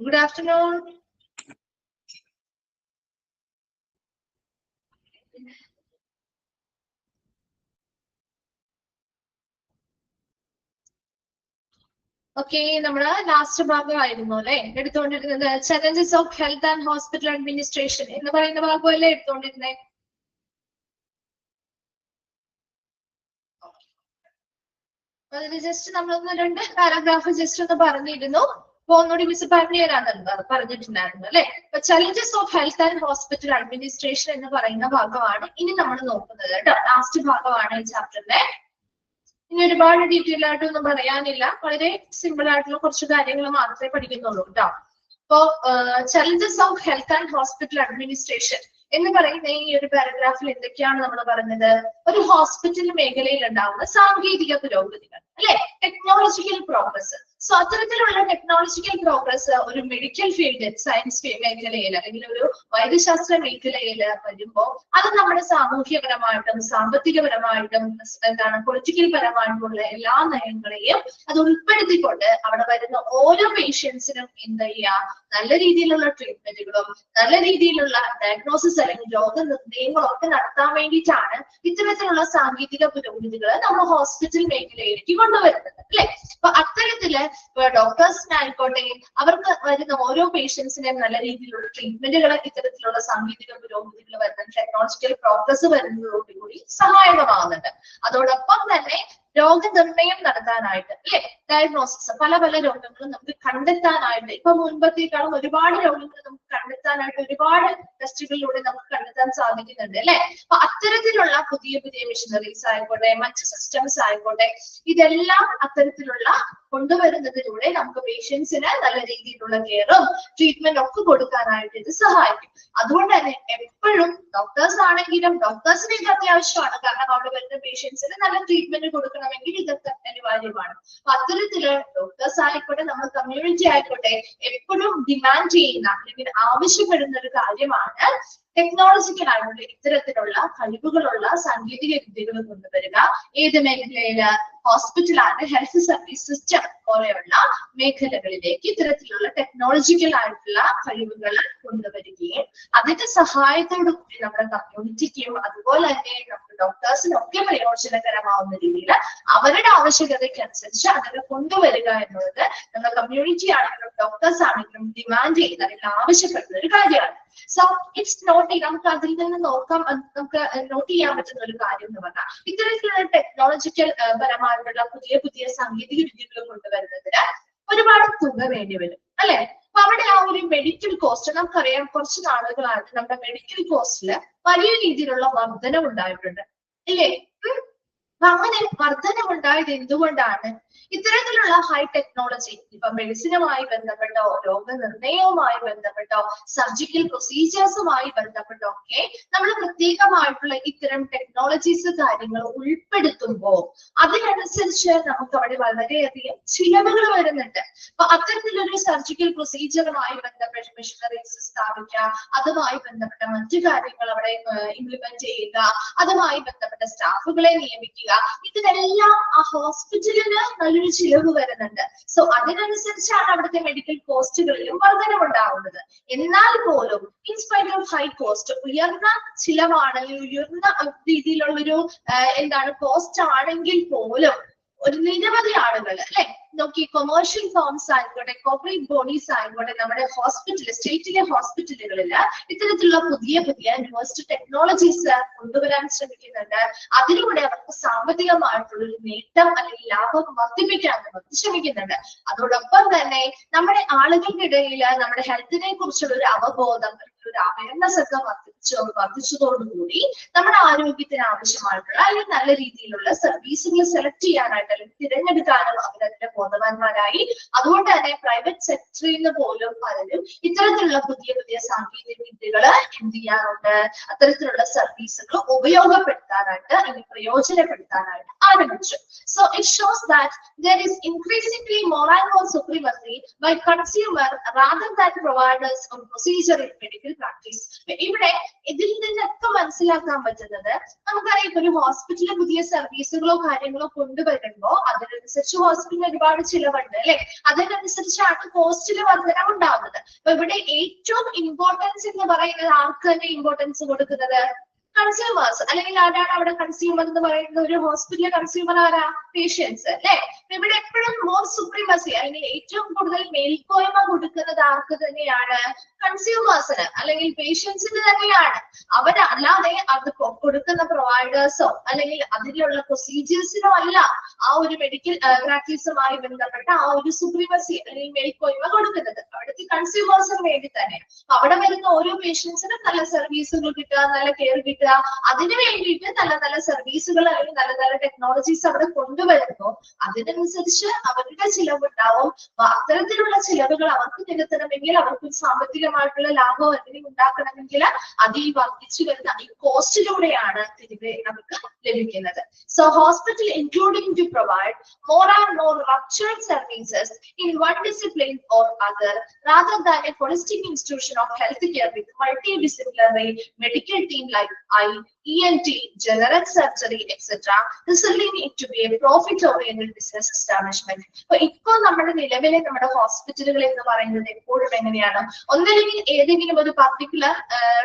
Good afternoon. Okay, നമ്മുടെ last ഭാഗമായിരുന്നു അല്ലെ എടുത്തുകൊണ്ടിരുന്നത് challenges of health and hospital administration എന്ന് പറയുന്ന ഭാഗമല്ലേ എടുത്തുകൊണ്ടിരുന്നത്. അതിന് ജസ്റ്റ് നമ്മളൊന്ന് 2 പാരഗ്രാഫ് ജസ്റ്റ് ഒന്ന് പറഞ്ഞിരുന്നു. അപ്പൊ ഒന്നുകൂടി മിസ് പറഞ്ഞു തരാന്നുള്ളത് പറഞ്ഞിട്ടുണ്ടായിരുന്നു അല്ലെ. അപ്പൊ challenges of health and hospital administration എന്ന് പറയുന്ന ഭാഗമാണ് ഇനി നമ്മൾ നോക്കുന്നത് കേട്ടോ. ലാസ്റ്റ് ഭാഗമാണ് ഈ ചാപ്റ്ററിന്റെ. ഇനി ഒരുപാട് ഡീറ്റെയിൽ ആയിട്ടൊന്നും പറയാനില്ല, വളരെ സിമ്പിൾ ആയിട്ടുള്ള കുറച്ച് കാര്യങ്ങൾ മാത്രമേ പഠിക്കുന്നുള്ളൂ കേട്ടോ. അപ്പോ challenges of health and hospital administration എന്ന് പറയുന്ന ഈ ഒരു പാരഗ്രാഫിൽ എന്തൊക്കെയാണ് നമ്മൾ പറഞ്ഞത്? ഒരു ഹോസ്പിറ്റൽ മേഖലയിൽ ഉണ്ടാവുന്ന സാങ്കേതിക പുരോഗതികൾ അല്ലെ, ടെക്നോളജിക്കൽ പ്രോഗ്രസ്. സോ അത്തരത്തിലുള്ള ടെക്നോളജിക്കൽ പ്രോഗ്രസ് ഒരു മെഡിക്കൽ ഫീൽഡ് സയൻസ് മേഖലയിൽ അല്ലെങ്കിൽ ഒരു വൈദ്യശാസ്ത്ര മേഖലയിൽ വരുമ്പോൾ അത് നമ്മുടെ സാമൂഹ്യപരമായിട്ടും സാമ്പത്തികപരമായിട്ടും എന്താണ് പൊളിറ്റിക്കൽ പരമായിട്ടുള്ള എല്ലാ നയങ്ങളെയും അത് ഉൾപ്പെടുത്തിക്കൊണ്ട് അവിടെ വരുന്ന ഓരോ പേഷ്യൻസിനും എന്ത് ചെയ്യാം, നല്ല രീതിയിലുള്ള ട്രീറ്റ്മെന്റുകളും നല്ല രീതിയിലുള്ള ഡയഗ്നോസിസ് അല്ലെങ്കിൽ രോഗനിർണയങ്ങളും ഒക്കെ നടത്താൻ വേണ്ടിയിട്ടാണ് ഇത്തരത്തിലുള്ള സാങ്കേതിക പുരോഗതികൾ നമ്മൾ ഹോസ്പിറ്റൽ മേഖലയിലേക്ക് കൊണ്ടുവരുന്നത് അല്ലെ. അപ്പൊ അത്തരത്തില് ഡോക്ടേഴ്സിനായിക്കോട്ടെ അവർക്ക് വരുന്ന ഓരോ പേഷ്യൻസിനെയും നല്ല രീതിയിലുള്ള ട്രീറ്റ്മെന്റുകൾ ഇത്തരത്തിലുള്ള സാങ്കേതിക പുരോഗതികൾ വരുന്ന ടെക്നോളജിക്കൽ പ്രോഗ്രസ് വരുന്നതോടുകൂടി സഹായകമാകുന്നുണ്ട്. അതോടൊപ്പം തന്നെ രോഗനിർണയം നടത്താനായിട്ട് അല്ലെ, ഡയഗ്നോസിസ് പല പല രോഗങ്ങളും നമുക്ക് കണ്ടെത്താനായിട്ട് ഇപ്പൊ മുൻപത്തേക്കാളും ഒരുപാട് രോഗങ്ങൾ നമുക്ക് കണ്ടെത്താനായിട്ട് ഒരുപാട് ടെസ്റ്റുകളിലൂടെ നമുക്ക് കണ്ടെത്താൻ സാധിക്കുന്നുണ്ട് അല്ലെ. അപ്പൊ അത്തരത്തിലുള്ള പുതിയ പുതിയ മെഷീനറീസ് ആയിക്കോട്ടെ മറ്റ് സിസ്റ്റംസ് ആയിക്കോട്ടെ ഇതെല്ലാം അത്തരത്തിലുള്ള കൊണ്ടുവരുന്നതിലൂടെ നമുക്ക് പേഷ്യൻസിന് നല്ല രീതിയിലുള്ള കെയറും ട്രീറ്റ്മെന്റ് ഒക്കെ കൊടുക്കാനായിട്ട് ഇത് സഹായിക്കും. അതുകൊണ്ട് തന്നെ എപ്പോഴും ഡോക്ടേഴ്സ് ആണെങ്കിലും ഡോക്ടേഴ്സിന് ഇത് അത്യാവശ്യമാണ്, കാരണം അവിടെ വരുന്ന പേഷ്യൻസിന് നല്ല ട്രീറ്റ്മെന്റ് കൊടുക്കണമെങ്കിൽ ഇതൊക്കെ അനിവാര്യമാണ്. അപ്പൊ അത്തരത്തില് ഡോക്ടേഴ്സ് ആയിക്കോട്ടെ നമ്മുടെ കമ്മ്യൂണിറ്റി ആയിക്കോട്ടെ എപ്പോഴും ഡിമാൻഡ് ചെയ്യുന്ന അല്ലെങ്കിൽ ആവശ്യപ്പെടുന്ന ഒരു കാര്യമാണ് ടെക്നോളജിക്കൽ ആയിട്ടുള്ള ഇത്തരത്തിലുള്ള കഴിവുകളുള്ള സാങ്കേതിക വിദ്യകൾ കൊണ്ടുവരിക. ഏത് മേഖലയില്? Hospital and health service system പോലെയുള്ള മേഖലകളിലേക്ക് ഇത്തരത്തിലുള്ള ടെക്നോളജിക്കൽ ആയിട്ടുള്ള കഴിവുകൾ കൊണ്ടുവരികയും അതിന്റെ സഹായത്തോടു കൂടി നമ്മുടെ കമ്മ്യൂണിറ്റിക്കും അതുപോലെ തന്നെ നമ്മുടെ ഡോക്ടേഴ്സിനും ഒക്കെ പ്രയോജനകരമാവുന്ന രീതിയിൽ അവരുടെ ആവശ്യകതയ്ക്കനുസരിച്ച് അതൊക്കെ കൊണ്ടുവരിക എന്നുള്ളത് നമ്മുടെ കമ്മ്യൂണിറ്റി ആണെങ്കിലും ഡോക്ടേഴ്സ് ആണെങ്കിലും ഡിമാൻഡ് ചെയ്യുന്ന അല്ലെങ്കിൽ ആവശ്യപ്പെടുന്ന ഒരു കാര്യമാണ്. സോ ഇറ്റ്സ് നോട്ട് നമുക്ക് അതിൽ നിന്ന് നോക്കാം, നമുക്ക് നോട്ട് ചെയ്യാൻ പറ്റുന്ന ഒരു കാര്യം എന്ന് പറഞ്ഞാൽ ഇത്തരത്തിലുള്ള ടെക്നോളജിക്കൽ പരമായിട്ടുള്ള പുതിയ പുതിയ സാങ്കേതിക വിദ്യകൾ കൊണ്ടുവരുന്നതിന് ഒരുപാട് തുക വേണ്ടി വരും അല്ലെ. അപ്പൊ അവിടെ ആ ഒരു മെഡിക്കൽ കോസ്റ്റ് നമുക്കറിയാം, കുറച്ച് നാളുകളായിട്ട് നമ്മുടെ മെഡിക്കൽ കോസ്റ്റില് വലിയ രീതിയിലുള്ള വർധനം ഉണ്ടായിട്ടുണ്ട് ഇല്ലേ. അപ്പൊ അങ്ങനെ വർധനമുണ്ടായത് എന്തുകൊണ്ടാണ്? ഇത്തരത്തിലുള്ള ഹൈ ടെക്നോളജി ഇപ്പൊ മെഡിസിനുമായി ബന്ധപ്പെട്ടോ രോഗനിർണയവുമായി ബന്ധപ്പെട്ടോ സർജിക്കൽ പ്രൊസീജിയേഴ്സുമായി ബന്ധപ്പെട്ടോ ഒക്കെ നമ്മൾ പ്രത്യേകമായിട്ടുള്ള ഇത്തരം ടെക്നോളജീസ് കാര്യങ്ങൾ ഉൾപ്പെടുത്തുമ്പോൾ അതിനനുസരിച്ച് നമുക്ക് അവിടെ വളരെയധികം ചിലവുകൾ വരുന്നുണ്ട്. അപ്പൊ അത്തരത്തിലൊരു സർജിക്കൽ പ്രൊസീജിയറുമായി ബന്ധപ്പെട്ട മെഷീനറീസ് സ്ഥാപിക്കുക, അതുമായി ബന്ധപ്പെട്ട മറ്റു കാര്യങ്ങൾ അവിടെ ഇംപ്ലിമെന്റ് ചെയ്യുക, അതുമായി ബന്ധപ്പെട്ട സ്റ്റാഫുകളെ നിയമിക്കുക, ഇതിനെല്ലാം ആ ഹോസ്പിറ്റലിന് നല്ലൊരു ചിലവ് വരുന്നുണ്ട്. സോ അതിനനുസരിച്ചാണ് അവിടുത്തെ മെഡിക്കൽ കോസ്റ്റുകളിലും വർധനമുണ്ടാവുന്നത്. എന്നാൽ പോലും ഇൻസ്പൈറ്റ് ഓഫ് ഹൈ കോസ്റ്റ്, ഉയർന്ന ചിലവാണെങ്കിൽ ഉയർന്ന രീതിയിലുള്ളൊരു എന്താണ് കോസ്റ്റ് ആണെങ്കിൽ പോലും ഒരു നിരവധി ആളുകൾ അല്ലെ നോക്കി കൊമേഴ്ഷ്യൽ ഫേംസ് ആയിക്കോട്ടെ കോർപ്പറേറ്റ് ബോഡീസ് ആയിക്കോട്ടെ നമ്മുടെ ഹോസ്പിറ്റൽ സ്റ്റേറ്റിലെ ഹോസ്പിറ്റലുകളിൽ ഇത്തരത്തിലുള്ള പുതിയ പുതിയ ന്യൂവസ്റ്റ് ടെക്നോളജീസ് കൊണ്ടുവരാൻ ശ്രമിക്കുന്നുണ്ട്. അതിലൂടെ അവർക്ക് സാമ്പത്തികമായിട്ടുള്ളൊരു നേട്ടം അല്ലെങ്കിൽ ലാഭം വർദ്ധിപ്പിക്കാൻ ശ്രമിക്കുന്നുണ്ട്. അതോടൊപ്പം തന്നെ നമ്മുടെ ആളുകളുടെ ഇടയിൽ നമ്മുടെ ഹെൽത്തിനെ കുറിച്ചുള്ള ഒരു അവബോധം ഒരു അവയർനെസ് ഒക്കെ വർദ്ധിച്ചതോടുകൂടി നമ്മുടെ ആരോഗ്യത്തിന് ആവശ്യമായിട്ടുള്ള അല്ലെങ്കിൽ നല്ല രീതിയിലുള്ള സർവീസുകൾ സെലക്ട് ചെയ്യാനായിട്ട് അല്ലെങ്കിൽ തിരഞ്ഞെടുക്കാനും അവരതിന്റെ ബോധവാന്മാരായി. അതുകൊണ്ട് തന്നെ പ്രൈവറ്റ് സെക്ടറിൽ നിന്ന് പോലും പലരും ഇത്തരത്തിലുള്ള പുതിയ പുതിയ സാങ്കേതിക വിദ്യകൾ എന്ത് ചെയ്യാറുണ്ട്, അത്തരത്തിലുള്ള സർവീസുകൾ ഉപയോഗപ്പെടുത്താനായിട്ട് അല്ലെങ്കിൽ പ്രയോജനപ്പെടുത്താനായിട്ട് ആരംഭിച്ചു. So it shows that there is increasingly more and more supremacy by consumer rather than providers of procedure in medical practice. ഇവിടെ ഇതിൽ നിന്നൊക്കെ മനസ്സിലാക്കാൻ പറ്റുന്നത് നമുക്കറിയാം ഒരു ഹോസ്പിറ്റലിൽ പുതിയ സർവീസുകളോ കാര്യങ്ങളോ കൊണ്ടുവരുമ്പോ അതിനനുസരിച്ച് ഹോസ്പിറ്റലിന് ഒരുപാട് ഒരുപാട് ചിലവുണ്ട് അല്ലെ. അതിനനുസരിച്ചാണ് കോസ്റ്റിൽ വർധന ഉണ്ടാവുന്നത്. അപ്പൊ ഇവിടെ ഏറ്റവും ഇമ്പോർട്ടൻസ് എന്ന് പറയുന്നത് ആർക്ക് തന്നെ ഇമ്പോർട്ടൻസ് കൊടുക്കുന്നത്? കൺസ്യൂമേഴ്സ്. അല്ലെങ്കിൽ ആരാണ് അവിടെ കൺസ്യൂമർ എന്ന് പറയുന്നത്? ഒരു ഹോസ്പിറ്റലിലെ കൺസ്യൂമർ ആരാ? പേഷ്യൻസ് അല്ലെ. ഇവിടെ എപ്പോഴും മോർ സുപ്രീമസി അല്ലെങ്കിൽ ഏറ്റവും കൂടുതൽ മേൽക്കോയ്മ കൊടുക്കുന്നത് ആർക്ക് തന്നെയാണ്? കൺസ്യൂമേഴ്സിന് അല്ലെങ്കിൽ പേഷ്യൻസിന് തന്നെയാണ്. അവരല്ലാതെ അത് കൊടുക്കുന്ന പ്രൊവൈഡേഴ്സോ അല്ലെങ്കിൽ അതിലുള്ള പ്രൊസീജിയേഴ്സിനോ അല്ല ആ ഒരു മെഡിക്കൽ പ്രാക്ടീസുമായി ബന്ധപ്പെട്ട ആ ഒരു സുപ്രീമസി അല്ലെങ്കിൽ മേൽക്കോയ്മ കൊടുക്കുന്നത്. അവിടുത്തെ കൺസ്യൂമേഴ്സിന് വേണ്ടി തന്നെ. അവിടെ വരുന്ന ഓരോ പേഷ്യൻസിനും നല്ല സർവീസുകൾ കിട്ടുക, നല്ല കെയർ കിട്ടുക, അതിനു വേണ്ടിയിട്ട് നല്ല നല്ല സർവീസുകൾ അല്ലെങ്കിൽ നല്ല നല്ല ടെക്നോളജീസ് അവിടെ കൊണ്ടുവരുന്നു. അതിനനുസരിച്ച് അവരുടെ ചിലവുണ്ടാവും. അത്തരത്തിലുള്ള ചിലവുകൾ അവർക്ക് നികത്തണമെങ്കിൽ, അവർക്ക് സാമ്പത്തികമായിട്ടുള്ള ലാഭം അല്ലെങ്കിൽ ഉണ്ടാക്കണമെങ്കിൽ അത് ഈ വർദ്ധിച്ചു വരുന്ന ഈ കോസ്റ്റിലൂടെയാണ് തിരികെ നമുക്ക് ലഭിക്കുന്നത്. So hospital including to provide more and more structured services in one discipline or other rather than a holistic institution of healthcare with multidisciplinary medical team like eye, ENT, general surgery, etc. resulting it to be a profit-oriented business establishment. So, ഇപ്പോൾ നമ്മുടെ നിലവിലെ നമ്മുടെ ഹോസ്പിറ്റലുകൾ എന്ന് പറയുന്നത് എപ്പോഴും എങ്ങനെയാണ്? ഒന്നല്ലെങ്കിൽ ഏതെങ്കിലും ഒരു പർട്ടിക്കുലർ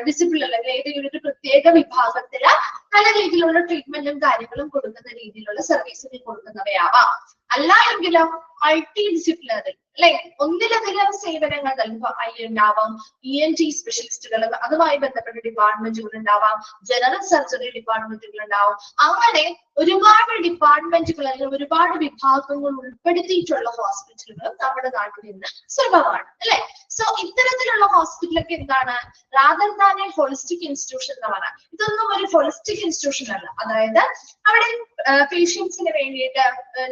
ഡിസിപ്ലിൻ അല്ലെങ്കിൽ ഏതെങ്കിലും ഒരു പ്രത്യേക വിഭാഗത്തില് നല്ല രീതിയിലുള്ള ട്രീറ്റ്മെന്റും കാര്യങ്ങളും കൊടുക്കുന്ന രീതിയിലുള്ള സർവീസുകൾ കൊടുക്കുന്നവയാവാം. അല്ല എങ്കിലോ മൾട്ടി ഡിസിപ്ലിനറി അല്ലെ, ഒന്നിലധികം സേവനങ്ങൾ നൽകുക. ഐ ഉണ്ടാവാം, ENT സ്പെഷ്യലിസ്റ്റുകൾ, അതുമായി ബന്ധപ്പെട്ട ഡിപ്പാർട്ട്മെന്റുകൾ ഉണ്ടാവാം, ജനറൽ സർജറി ഡിപ്പാർട്ട്മെന്റുകൾ ഉണ്ടാവും. അങ്ങനെ ഒരുപാട് ഡിപ്പാർട്ട്മെന്റുകൾ അല്ലെങ്കിൽ ഒരുപാട് വിഭാഗങ്ങൾ ഉൾപ്പെടുത്തിയിട്ടുള്ള ഹോസ്പിറ്റലുകൾ നമ്മുടെ നാട്ടിൽ നിന്ന് സുലഭമാണ് അല്ലെ. സോ ഇത്തരത്തിലുള്ള ഹോസ്പിറ്റലൊക്കെ എന്താണ്? Rather than A holistic institution എന്ന് പറഞ്ഞാൽ ഇതൊന്നും ഒരു ഹോളിസ്റ്റിക് ഇൻസ്റ്റിറ്റ്യൂഷൻ അല്ല. അതായത് അവിടെ പേഷ്യൻസിന് വേണ്ടിയിട്ട്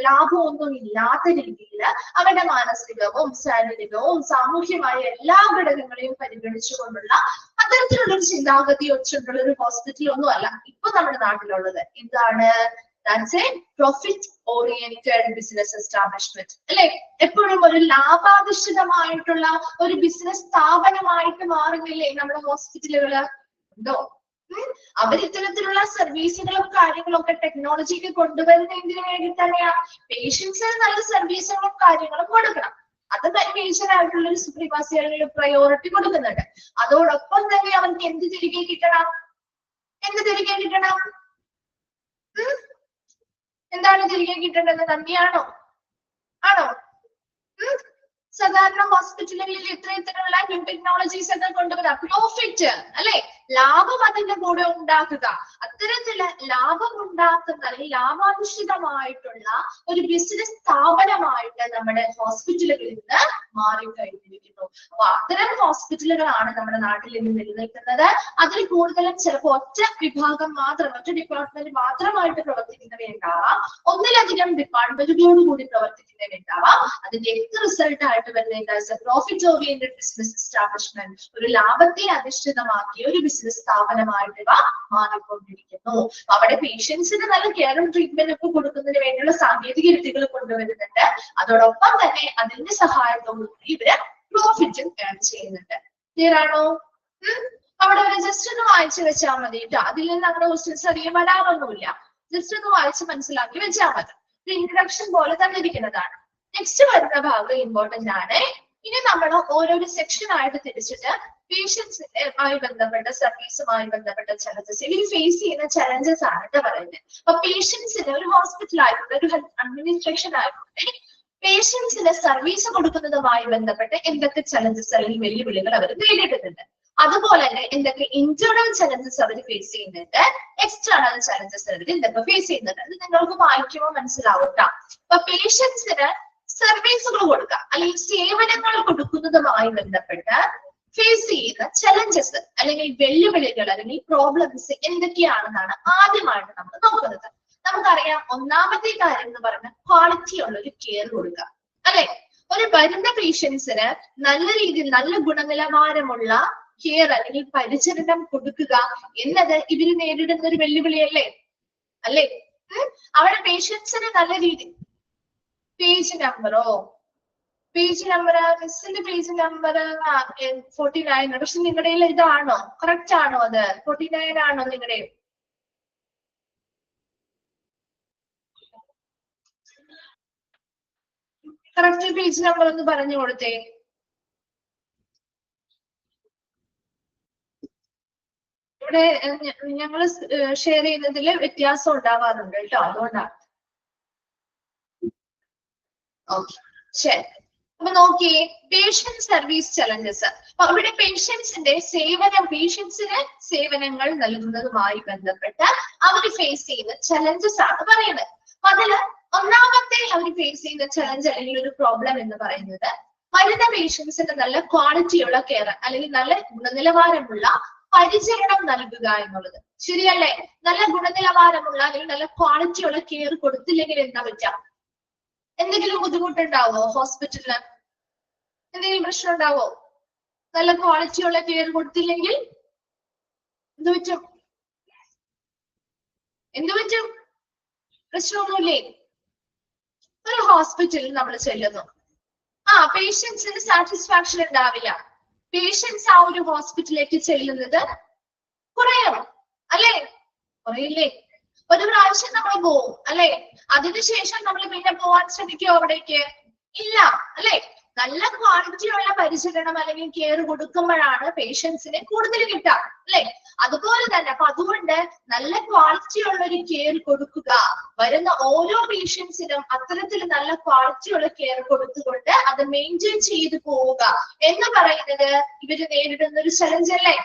ലാഭമൊന്നും ഇല്ലാത്ത രീതിയിൽ അവരുടെ മാനസികവും ശാരീരികവും സാമൂഹ്യമായ എല്ലാ ഘടകങ്ങളെയും പരിഗണിച്ചുകൊണ്ടുള്ള അത്തരത്തിലുള്ള ഒരു ചിന്താഗതി വെച്ചിട്ടുള്ള ഒരു ഹോസ്പിറ്റൽ ഒന്നും അല്ല ഇപ്പൊ നമ്മുടെ നാട്ടിലുള്ളത്. എന്താണ്? That's A profit oriented business establishment അല്ലെ. എപ്പോഴും ഒരു ലാഭാധിഷ്ഠിതമായിട്ടുള്ള ഒരു ബിസിനസ് സ്ഥാപനമായിട്ട് മാറുന്നില്ലേ നമ്മുടെ ഹോസ്പിറ്റലുകള്? ഉണ്ടോ? അവർ ഇത്തരത്തിലുള്ള സർവീസുകളും കാര്യങ്ങളും ഒക്കെ ടെക്നോളജിക്ക് കൊണ്ടുവരുന്നതിന് വേണ്ടി തന്നെയാ. പേഷ്യൻസിന് നല്ല സർവീസുകളും കാര്യങ്ങളും കൊടുക്കണം. അത് മേജർ ആയിട്ടുള്ള ഒരു സുപ്രീമാസി അല്ലെങ്കിൽ പ്രയോറിറ്റി കൊടുക്കുന്നുണ്ട്. അതോടൊപ്പം തന്നെ അവർക്ക് എന്ത് തിരികെ കിട്ടണം? എന്ത് തിരികെ കിട്ടണം? എന്താണ് തിരികെ കിട്ടേണ്ടത്? നന്ദിയാണോ? ആണോ? സാധാരണ ഹോസ്പിറ്റലുകളിൽ ഇത്തരത്തിലുള്ള ന്യൂ ടെക്നോളജീസ് ഒക്കെ കൊണ്ടുവരാം. പ്രോഫിറ്റ് അല്ലെ, ലാഭം അതിന്റെ കൂടെ ഉണ്ടാക്കുക. അത്തരത്തില് ലാഭം ഉണ്ടാക്കുന്ന അല്ലെങ്കിൽ ലാഭാധിഷ്ഠിതമായിട്ടുള്ള ഒരു ബിസിനസ് സ്ഥാപനമായിട്ട് നമ്മുടെ ഹോസ്പിറ്റലുകളിൽ നിന്ന് മാറിക്കഴിഞ്ഞിരിക്കുന്നു. അപ്പൊ അത്തരം ഹോസ്പിറ്റലുകളാണ് നമ്മുടെ നാട്ടിൽ ഇന്ന് നിലനിൽക്കുന്നത്. അതിൽ കൂടുതലും ചിലപ്പോൾ ഒറ്റ വിഭാഗം മാത്രം, ഒറ്റ ഡിപ്പാർട്ട്മെന്റ് മാത്രമായിട്ട് പ്രവർത്തിക്കുന്നവയുണ്ടാവാം, ഒന്നിലധികം ഡിപ്പാർട്ട്മെന്റുകളോട് കൂടി പ്രവർത്തിക്കുന്നവയുണ്ടാവാം. അതിന്റെ എന്ത് റിസൾട്ട് ആയിട്ട് വരുന്നത്? പ്രോഫിറ്റ് ഓറിയന്റഡ് ബിസിനസ് എസ്റ്റാബ്ലിഷ്മെന്റ്, ഒരു ലാഭത്തെ അധിഷ്ഠിതമാക്കിയ ഒരു ബിസിനസ് സ്ഥാപനമായിട്ട് ഇവ മാറിക്കൊണ്ടിരിക്കുന്നു. അവിടെ പേഷ്യൻസിന് നല്ല കെയറും ട്രീറ്റ്മെന്റ് ഒക്കെ കൊടുക്കുന്നതിന് വേണ്ടിയുള്ള സാങ്കേതിക വിദ്യകൾ കൊണ്ടുവരുന്നുണ്ട്. അതോടൊപ്പം തന്നെ അതിന്റെ സഹായത്തോടുകൂടി ഇവര് പ്രോഫിറ്റും ഏൺ ചെയ്യുന്നുണ്ട്. ക്ലിയർ ആണോ? അവിടെ ഒരു ജസ്റ്റ് ഒന്ന് വായിച്ചു വെച്ചാൽ മതി കേട്ടോ. അതിൽ നിന്ന് നമ്മുടെ ക്വസ്റ്റ്യൻസ് അധികം വരാറൊന്നുമില്ല. ജസ്റ്റ് ഒന്ന് വായിച്ച് മനസ്സിലാക്കി വെച്ചാൽ മതി. ഇൻട്രഡക്ഷൻ പോലെ തന്നെ ഇരിക്കുന്നതാണ്. നെക്സ്റ്റ് വരുന്ന ഭാഗം ഇമ്പോർട്ടന്റ് ആണ്. ഇനി നമ്മൾ ഓരോരോ സെക്ഷൻ ആയിട്ട് തിരിച്ചിട്ട് പേഷ്യൻസുമായി ബന്ധപ്പെട്ട സർവീസുമായി ബന്ധപ്പെട്ട ചലഞ്ചസ്, ഇവർ ഫേസ് ചെയ്യുന്ന ചലഞ്ചസ് ആണ് പറയുന്നത്. അപ്പൊ പേഷ്യൻസിന് ഒരു ഹോസ്പിറ്റൽ ആയിക്കോട്ടെ, ഒരു ഹെൽത്ത് അഡ്മിനിസ്ട്രേഷൻ ആയിക്കോട്ടെ, പേഷ്യൻസിന് സർവീസ് കൊടുക്കുന്നതുമായി ബന്ധപ്പെട്ട് എന്തൊക്കെ ചലഞ്ചസ് അല്ലെങ്കിൽ വെല്ലുവിളികൾ അവർ നേരിടുന്നുണ്ട്, അതുപോലെ തന്നെ എന്തൊക്കെ ഇന്റേണൽ ചലഞ്ചസ് അവർ ഫേസ് ചെയ്യുന്നുണ്ട്, എക്സ്റ്റേണൽ ചലഞ്ചസ് അവർ എന്തൊക്കെ ഫേസ് ചെയ്യുന്നുണ്ട്. അത് നിങ്ങൾക്ക് വായിക്കുമ്പോൾ മനസ്സിലാവും. അപ്പൊ പേഷ്യൻസിന് സർവീസുകൾ കൊടുക്കുക അല്ലെങ്കിൽ സേവനങ്ങൾ കൊടുക്കുന്നതുമായി ബന്ധപ്പെട്ട് ഫേസ് ചെയ്യുന്ന ചലഞ്ചസ് അല്ലെങ്കിൽ വെല്ലുവിളികൾ അല്ലെങ്കിൽ പ്രോബ്ലംസ് എന്തൊക്കെയാണെന്നാണ് ആദ്യമായിട്ട് നമ്മൾ നോക്കുന്നത്. നമുക്കറിയാം, ഒന്നാമത്തെ കാര്യം എന്ന് പറഞ്ഞാൽ ക്വാളിറ്റി ഉള്ള ഒരു കെയർ കൊടുക്കുക അല്ലെ. ഒരു വരുന്ന പേഷ്യൻസിന് നല്ല രീതിയിൽ നല്ല ഗുണനിലവാരമുള്ള കെയർ അല്ലെങ്കിൽ പരിചരണം കൊടുക്കുക എന്നത് ഇവര് നേരിടുന്ന ഒരു വെല്ലുവിളിയല്ലേ അല്ലേ. അവിടെ പേഷ്യൻസിന് നല്ല രീതി പേജ് നമ്പറോ മിസ്സിന്റെ പേജ് നമ്പർ 49, പക്ഷെ നിങ്ങളുടെ ഇതാണോ? കറക്റ്റ് ആണോ? അത് 49 ആണോ നിങ്ങളുടെ? കറക്റ്റ് പേജ് നമ്പർ ഒന്ന് പറഞ്ഞു കൊടുത്തേ. ഇവിടെ ഞങ്ങൾ ഷെയർ ചെയ്യുന്നതിൽ വ്യത്യാസം ഉണ്ടാവാറുണ്ട് കേട്ടോ, അതുകൊണ്ടാണ്. ഓക്കെ, ശരി. അപ്പൊ നോക്കിയേ, പേഷ്യന്റ് സർവീസ് ചലഞ്ചസ്. അപ്പൊ ഇവിടെ പേഷ്യൻസിന്റെ പേഷ്യൻസിന് സേവനങ്ങൾ നൽകുന്നതുമായി ബന്ധപ്പെട്ട് അവർ ഫേസ് ചെയ്യുന്ന ചലഞ്ചസ് ആണ് പറയുന്നത്. അപ്പൊ അതില് ഒന്നാമത്തെ അവർ ഫേസ് ചെയ്യുന്ന ചലഞ്ച് അല്ലെങ്കിൽ ഒരു പ്രോബ്ലം എന്ന് പറയുന്നത് വരുന്ന പേഷ്യൻസിന് നല്ല ക്വാളിറ്റിയുള്ള കെയർ അല്ലെങ്കിൽ നല്ല ഗുണനിലവാരമുള്ള പരിചരണം നൽകുക എന്നുള്ളത്. ശരിയല്ലേ? നല്ല ഗുണനിലവാരമുള്ള അല്ലെങ്കിൽ നല്ല ക്വാളിറ്റിയുള്ള കെയർ കൊടുത്തില്ലെങ്കിൽ എന്താ പറ്റാം? എന്തെങ്കിലും ബുദ്ധിമുട്ടുണ്ടാവോ? ഹോസ്പിറ്റലിന് എന്തെങ്കിലും പ്രശ്നം ഉണ്ടാവോ? നല്ല ക്വാളിറ്റിയുള്ള കെയർ കൊടുത്തില്ലെങ്കിൽ എന്ത് പറ്റും? പ്രശ്നമൊന്നുമില്ലേ? ഒരു ഹോസ്പിറ്റലിൽ നമ്മൾ ചെല്ലുന്നു, പേഷ്യൻസിന് സാറ്റിസ്ഫാക്ഷൻ ഉണ്ടാവില്ല. പേഷ്യൻസ് ആ ഒരു ഹോസ്പിറ്റലിലേക്ക് ചെല്ലുന്നത് കുറയും അല്ലെ? കുറയില്ലേ? ഒരു പ്രാവശ്യം നമ്മൾ പോവും അല്ലെ? അതിനുശേഷം നമ്മൾ പിന്നെ പോവാൻ ശ്രമിക്കുമോ അവിടേക്ക്? ഇല്ല അല്ലെ? നല്ല ക്വാളിറ്റിയുള്ള പരിചരണം അല്ലെങ്കിൽ കെയർ കൊടുക്കുമ്പോഴാണ് പേഷ്യൻസിനെ കൂടുതൽ കിട്ടുക അല്ലെ? അതുപോലെ തന്നെ അപ്പൊ അതുകൊണ്ട് നല്ല ക്വാളിറ്റിയുള്ള ഒരു കെയർ കൊടുക്കുക, വരുന്ന ഓരോ പേഷ്യൻസിനും അത്തരത്തിൽ നല്ല ക്വാളിറ്റിയുള്ള കെയർ കൊടുത്തുകൊണ്ട് അത് മെയിൻറ്റെയിൻ ചെയ്തു പോവുക എന്ന് പറയുന്നത് ഇവര് നേരിടുന്ന ഒരു ചലഞ്ച് അല്ലേ?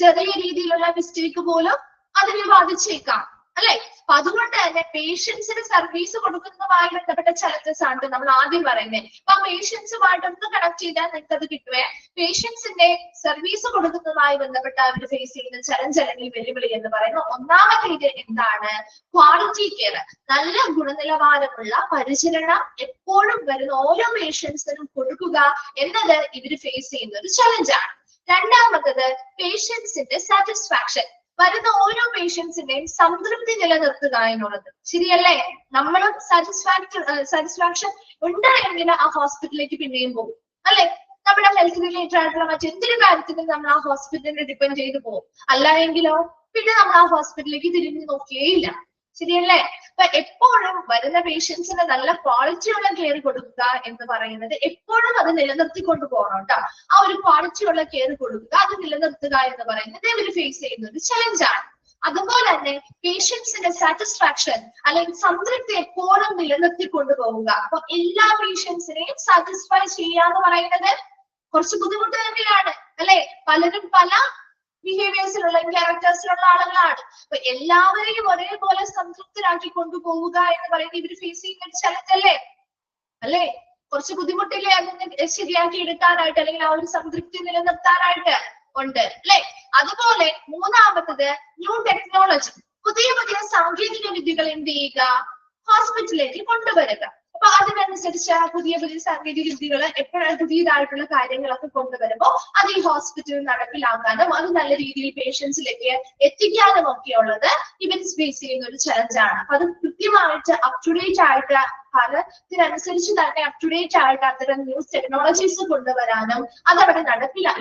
ചെറിയ രീതിയിലുള്ള മിസ്റ്റേക്ക് പോലും അതിനെ ബാധിച്ചേക്കാം അല്ലെ? അപ്പൊ അതുകൊണ്ട് തന്നെ പേഷ്യൻസിന് സർവീസ് കൊടുക്കുന്നതുമായി ബന്ധപ്പെട്ട ചലഞ്ചസ് ആണ് നമ്മൾ ആദ്യം പറയുന്നത്. അപ്പൊ പേഷ്യൻസുമായിട്ടൊന്ന് കണക്ട് ചെയ്താൽ നിങ്ങൾക്ക് അത് കിട്ടുവേ. പേഷ്യൻസിന്റെ സർവീസ് കൊടുക്കുന്നതുമായി ബന്ധപ്പെട്ട അവർ ഫേസ് ചെയ്യുന്ന ചലഞ്ച് അല്ലെങ്കിൽ വെല്ലുവിളി എന്ന് പറയുന്നത് ഒന്നാമത്തേത് എന്താണ്? ക്വാളിറ്റി കെയർ, നല്ല ഗുണനിലവാരമുള്ള പരിചരണം എപ്പോഴും വരുന്ന ഓരോ പേഷ്യൻസിനും കൊടുക്കുക എന്നത് ഇവർ ഫേസ് ചെയ്യുന്ന ഒരു ചലഞ്ചാണ്. രണ്ടാമത്തത് പേഷ്യൻസിന്റെ സാറ്റിസ്ഫാക്ഷൻ, വരുന്ന ഓരോ പേഷ്യൻസിന്റെയും സംതൃപ്തി നിലനിർത്തുക എന്നുള്ളത്. ശരിയല്ലേ? നമ്മളും സാറ്റിസ്ഫാക്ഷൻ ഉണ്ട് എങ്കിൽ ആ ഹോസ്പിറ്റലിലേക്ക് പിന്നെയും പോകും അല്ലെ? നമ്മുടെ ഹെൽത്ത് റിലേറ്റഡ് ആയിട്ടുള്ള മറ്റെന്തൊരു കാര്യത്തിനും നമ്മൾ ആ ഹോസ്പിറ്റലിനെ ഡിപ്പെൻഡ് ചെയ്ത് പോകും. അല്ല എങ്കിലോ പിന്നെ നമ്മൾ ആ ഹോസ്പിറ്റലിലേക്ക് തിരിഞ്ഞു നോക്കിയേയില്ല. ശരിയല്ലേ? അപ്പൊ എപ്പോഴും വരുന്ന പേഷ്യൻസിന് നല്ല ക്വാളിറ്റിയുള്ള കെയർ കൊടുക്കുക എന്ന് പറയുന്നത് എപ്പോഴും അത് നിലനിർത്തിക്കൊണ്ട് പോകണം കേട്ടോ. ആ ഒരു ക്വാളിറ്റിയുള്ള കെയർ കൊടുക്കുക, അത് നിലനിർത്തുക എന്ന് പറയുന്നത് ഇവർ ഫേസ് ചെയ്യുന്ന ഒരു ചലഞ്ചാണ്. അതുപോലെ തന്നെ പേഷ്യൻസിന്റെ സാറ്റിസ്ഫാക്ഷൻ അല്ലെങ്കിൽ സംതൃപ്തി എപ്പോഴും നിലനിർത്തിക്കൊണ്ട് പോവുക. അപ്പൊ എല്ലാ പേഷ്യൻസിനെയും സാറ്റിസ്ഫൈ ചെയ്യാന്ന് പറയുന്നത് കുറച്ച് ബുദ്ധിമുട്ട് തന്നെയാണ് അല്ലെ? പലരും പല ബിഹേവിയേഴ്സിലുള്ള ക്യാരക്ടേഴ്സിലുള്ള ആളുകളാണ്. അപ്പൊ എല്ലാവരെയും ഒരേപോലെ സംതൃപ്തരാക്കി കൊണ്ടുപോവുക എന്ന് പറയുന്നത് ഇവർ ഫേസ് ചെയ്യുന്ന ഒരു ചലഞ്ച് അല്ലേ? കുറച്ച് ബുദ്ധിമുട്ടില്ലേ അതൊന്ന് ശരിയാക്കി എടുക്കാനായിട്ട് അല്ലെങ്കിൽ ആ ഒരു സംതൃപ്തി നിലനിർത്താനായിട്ട് ഉണ്ട് അല്ലെ? അതുപോലെ മൂന്നാമത്തത് ന്യൂ ടെക്നോളജി, പുതിയ പുതിയ സാങ്കേതിക വിദ്യകൾ എന്ത് ചെയ്യുക? ഹോസ്പിറ്റലിലേക്ക് കൊണ്ടുവരിക. അപ്പൊ അതിനനുസരിച്ച് പുതിയ പുതിയ സാങ്കേതിക വിദ്യകൾ എപ്പോഴും പുതിയതായിട്ടുള്ള കാര്യങ്ങളൊക്കെ കൊണ്ടുവരുമ്പോൾ അത് ഈ ഹോസ്പിറ്റലിൽ നടപ്പിലാക്കാനും അത് നല്ല രീതിയിൽ പേഷ്യൻസിലേക്ക് എത്തിക്കാനും ഒക്കെ ഉള്ളത് ഇവർ ഫേസ് ചെയ്യുന്ന ഒരു ചലഞ്ചാണ്. അപ്പൊ അത് കൃത്യമായിട്ട് അപ് ടു ഡേറ്റ് ആയിട്ട് കാലത്തിനനുസരിച്ച് തന്നെ അപ് ടു ഡേറ്റ് ആയിട്ട് അത്തരം ന്യൂസ് ടെക്നോളജീസ് കൊണ്ടുവരാനും അതവിടെ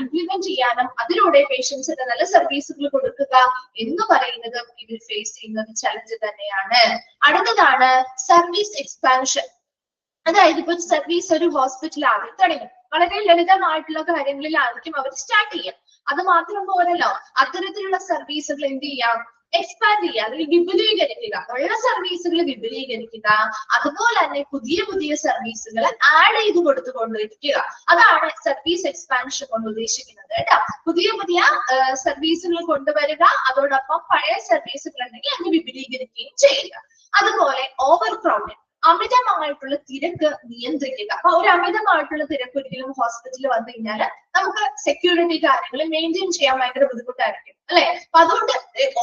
ഇംപ്ലിമെന്റ് ചെയ്യാനും അതിലൂടെ പേഷ്യൻസിന് നല്ല സർവീസുകൾ കൊടുക്കുക എന്ന് പറയുന്നതും ഇവർ ഫേസ് ചെയ്യുന്ന ഒരു ചലഞ്ച് തന്നെയാണ്. അടുത്തതാണ് സർവീസ് എക്സ്പാൻഷൻ. അതായത് ഇപ്പൊ സർവീസ് ഒരു ഹോസ്പിറ്റൽ ആദ്യം തുടങ്ങും, വളരെ ലളിതമായിട്ടുള്ള കാര്യങ്ങളിലായിരിക്കും അവർ സ്റ്റാർട്ട് ചെയ്യുക. അത് മാത്രം പോരല്ലോ, അത്തരത്തിലുള്ള സർവീസുകൾ എന്ത് ചെയ്യാം? എക്സ്പാൻഡ് ചെയ്യുക അല്ലെങ്കിൽ വിപുലീകരിക്കുക. ഉള്ള സർവീസുകൾ വിപുലീകരിക്കുക, അതുപോലെ തന്നെ പുതിയ പുതിയ സർവീസുകൾ ആഡ് ചെയ്ത് കൊടുത്തുകൊണ്ടിരിക്കുക. അതാണ് സർവീസ് എക്സ്പാൻഷൻ കൊണ്ട് ഉദ്ദേശിക്കുന്നത് കേട്ടോ. പുതിയ പുതിയ സർവീസുകൾ കൊണ്ടുവരിക, അതോടൊപ്പം പഴയ സർവീസുകൾ ഉണ്ടെങ്കിൽ അത് വിപുലീകരിക്കുകയും ചെയ്യുക. അതുപോലെ ഓവർ ക്രൗഡിങ്, അമിതമായിട്ടുള്ള തിരക്ക് നിയന്ത്രിക്കുക. അപ്പൊ ഒരു അമിതമായിട്ടുള്ള തിരക്ക് ഒരിക്കലും ഹോസ്പിറ്റലിൽ വന്നു കഴിഞ്ഞാൽ നമുക്ക് സെക്യൂരിറ്റി കാര്യങ്ങൾ മെയിൻറ്റെയിൻ ചെയ്യാൻ ഭയങ്കര ബുദ്ധിമുട്ടായിരിക്കും അല്ലെ? അപ്പൊ അതുകൊണ്ട്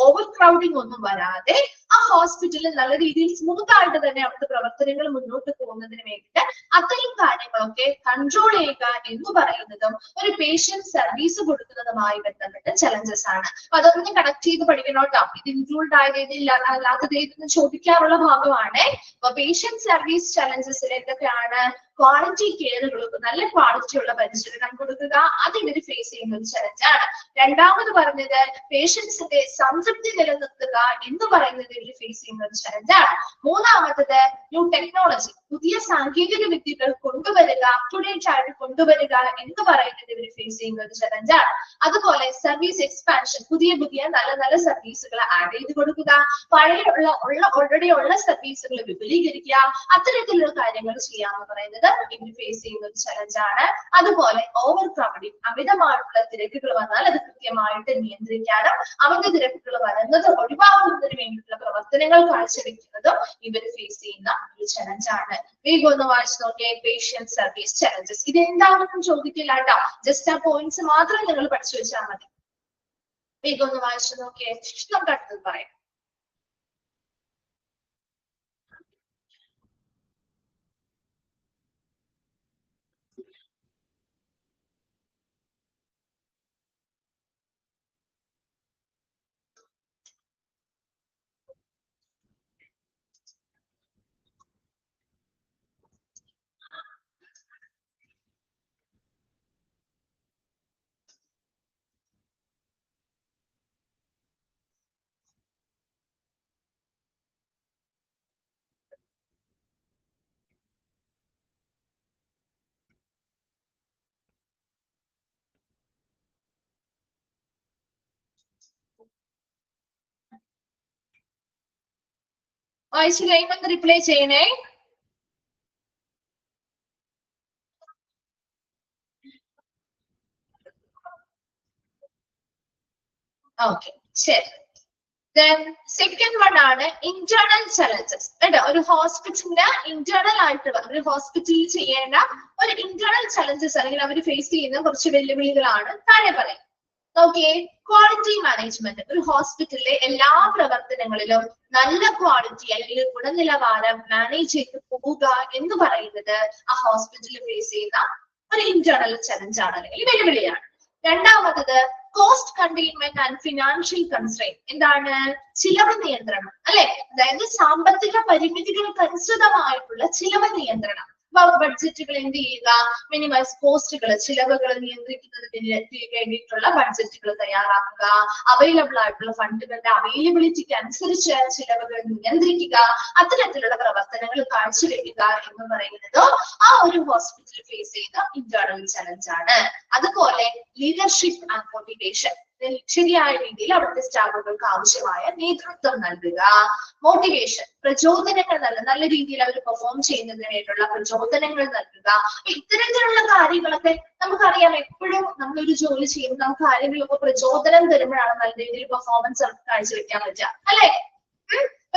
ഓവർ ക്രൗഡിങ് ഒന്നും വരാതെ ആ ഹോസ്പിറ്റലിൽ നല്ല രീതിയിൽ സ്മൂത്ത് ആയിട്ട് തന്നെ അവിടുത്തെ പ്രവർത്തനങ്ങൾ മുന്നോട്ട് പോകുന്നതിന് വേണ്ടിയിട്ട് അത്തരം കാര്യങ്ങളൊക്കെ കൺട്രോൾ ചെയ്യുക എന്ന് പറയുന്നതും ഒരു പേഷ്യന്റ് സർവീസ് കൊടുക്കുന്നതുമായി ബന്ധപ്പെട്ട ചലഞ്ചസ് ആണ്. അപ്പൊ അതൊന്നും കണക്ട് ചെയ്ത് പഠിക്കണോട്ടോ. ഇത് ഇൻക്ലൂഡ് ആയതേതില്ല അല്ലാത്തത് ചോദിക്കാറുള്ള ഭാഗമാണ്. അപ്പൊ പേഷ്യന്റ് സർവീസ് ചലഞ്ചസിൽ എന്തൊക്കെയാണ്? ക്വാളിറ്റി കെയറുകൾ, നല്ല ക്വാളിറ്റി ഉള്ള പരിചരണം കൊടുക്കുക, അത് ഇവർ ഫേസ് ചെയ്യുന്ന ഒരു ചലഞ്ചാണ്. രണ്ടാമത് പറഞ്ഞത് പേഷ്യൻസിന്റെ സംതൃപ്തി നിലനിർത്തുക എന്ന് പറയുന്നത് ഇവർ ഫേസ് ചെയ്യുന്ന ഒരു ചലഞ്ചാണ്. മൂന്നാമത്തത് ന്യൂ ടെക്നോളജി, പുതിയ സാങ്കേതിക വിദ്യകൾ കൊണ്ടുവരിക, അപ് ടു ഡേറ്റ് ആയിട്ട് കൊണ്ടുവരിക എന്ന് പറയുന്നത് ഇവർ ഫേസ് ചെയ്യുന്ന ഒരു ചലഞ്ചാണ്. അതുപോലെ സർവീസ് എക്സ്പാൻഷൻ, പുതിയ പുതിയ നല്ല നല്ല സർവീസുകൾ ആഡ് ചെയ്ത് കൊടുക്കുക, ഓൾറെഡി ഉള്ള സർവീസുകൾ വിപുലീകരിക്കുക, അത്തരത്തിലുള്ള കാര്യങ്ങൾ ചെയ്യാന്ന് പറയുന്നത് ഇവർ ഫേസ് ചെയ്യുന്ന ഒരു ചലഞ്ചാണ്. അതുപോലെ ഓവർ ക്രൗഡിങ്, അമിതമായിട്ടുള്ള തിരക്കുകൾ വന്നാൽ അത് കൃത്യമായിട്ട് നിയന്ത്രിക്കാനും അമിത തിരക്കുകൾ വരുന്നത് ഒഴിവാക്കുന്നതിന് വേണ്ടിയിട്ടുള്ള പ്രവർത്തനങ്ങൾ കാഴ്ചവെക്കുന്നതും ഇവർ ഫേസ് ചെയ്യുന്ന ഒരു ചലഞ്ചാണ്. വേഗം ഒന്ന് വായിച്ചു നോക്കിയേ, പേഷ്യന്റ് സർവീസ് ചലഞ്ചസ്. ഇത് എന്താണെന്നും ചോദിക്കില്ല കേട്ടോ, ജസ്റ്റ് ആ പോയിന്റ്സ് മാത്രം നിങ്ങൾ പഠിച്ചു വെച്ചാൽ മതി. വേഗം ഒന്ന് വായിച്ചു നോക്കിയേ, നമുക്ക് അടുത്തത് പറയാം. വായിച്ചു കഴിയുമ്പോൾ റിപ്ലൈ ചെയ്യണേ. ഓക്കെ, ശരി. Then second one ആണ് ഇന്റേണൽ ചലഞ്ചസ്. കേട്ടോ, ഒരു ഹോസ്പിറ്റലിന്റെ ഇന്റേണൽ ആയിട്ടുള്ള, ഒരു ഹോസ്പിറ്റലിൽ ചെയ്യേണ്ട ഒരു ഇന്റേണൽ ചലഞ്ചസ് അല്ലെങ്കിൽ അവർ ഫേസ് ചെയ്യുന്ന കുറച്ച് വെല്ലുവിളികളാണ് താഴെ പറയുന്നത്. നോക്കിയേ, ക്വാളിറ്റി മാനേജ്മെന്റ്. ഒരു ഹോസ്പിറ്റലിലെ എല്ലാ പ്രവർത്തനങ്ങളിലും നല്ല ക്വാളിറ്റി അല്ലെങ്കിൽ ഗുണനിലവാരം മാനേജ് ചെയ്ത് പോവുക എന്ന് പറയുന്നത് ആ ഹോസ്പിറ്റലിൽ ഫേസ് ചെയ്യുന്ന ഒരു ഇന്റേണൽ ചലഞ്ച് ആണ് അല്ലെങ്കിൽ വെല്ലുവിളിയാണ്. രണ്ടാമത്തത് cost containment and financial constrain. എന്താണ്? ചിലവ് നിയന്ത്രണം, അല്ലെ? അതായത് സാമ്പത്തിക പരിമിതികൾക്ക് അനുസൃതമായിട്ടുള്ള ചിലവ് നിയന്ത്രണം. ബഡ്ജറ്റുകൾ എന്ത് ചെയ്യുക? മിനിമൈസ് കോസ്റ്റുകൾ, ചിലവുകൾ നിയന്ത്രിക്കുന്നതിന് വേണ്ടിയിട്ടുള്ള ബഡ്ജറ്റുകൾ തയ്യാറാക്കുക, അവൈലബിൾ ആയിട്ടുള്ള ഫണ്ടുകളുടെ അവൈലബിലിറ്റിക്ക് അനുസരിച്ച് ചിലവുകൾ നിയന്ത്രിക്കുക, അത്തരത്തിലുള്ള പ്രവർത്തനങ്ങൾ കാഴ്ചവെക്കുക എന്ന് പറയുന്നത് ആ ഒരു ഹോസ്പിറ്റൽ ഫേസ് ചെയ്യുന്ന ഇന്റേണൽ ചലഞ്ച് ആണ്. അതുപോലെ ലീഡർഷിപ്പ് ആൻഡ് മോട്ടിവേഷൻ. ശരിയായ രീതിയിൽ അവിടുത്തെ സ്റ്റാഫുകൾക്ക് ആവശ്യമായ നേതൃത്വം നൽകുക. മോട്ടിവേഷൻ, പ്രചോദനങ്ങൾ നൽകുക, നല്ല രീതിയിൽ അവർ പെർഫോം ചെയ്യുന്നതിന് വേണ്ടിയുള്ള പ്രചോദനങ്ങൾ നൽകുക. ഇത്തരത്തിലുള്ള കാര്യങ്ങളൊക്കെ നമുക്കറിയാം. എപ്പോഴും നമ്മളൊരു ജോലി ചെയ്യുമ്പോൾ നമുക്ക് ആരെങ്കിലുമൊക്കെ പ്രചോദനം തരുമ്പോഴാണ് നല്ല രീതിയിൽ പെർഫോമൻസ് കാഴ്ചവെക്കാൻ പറ്റുക, അല്ലെ?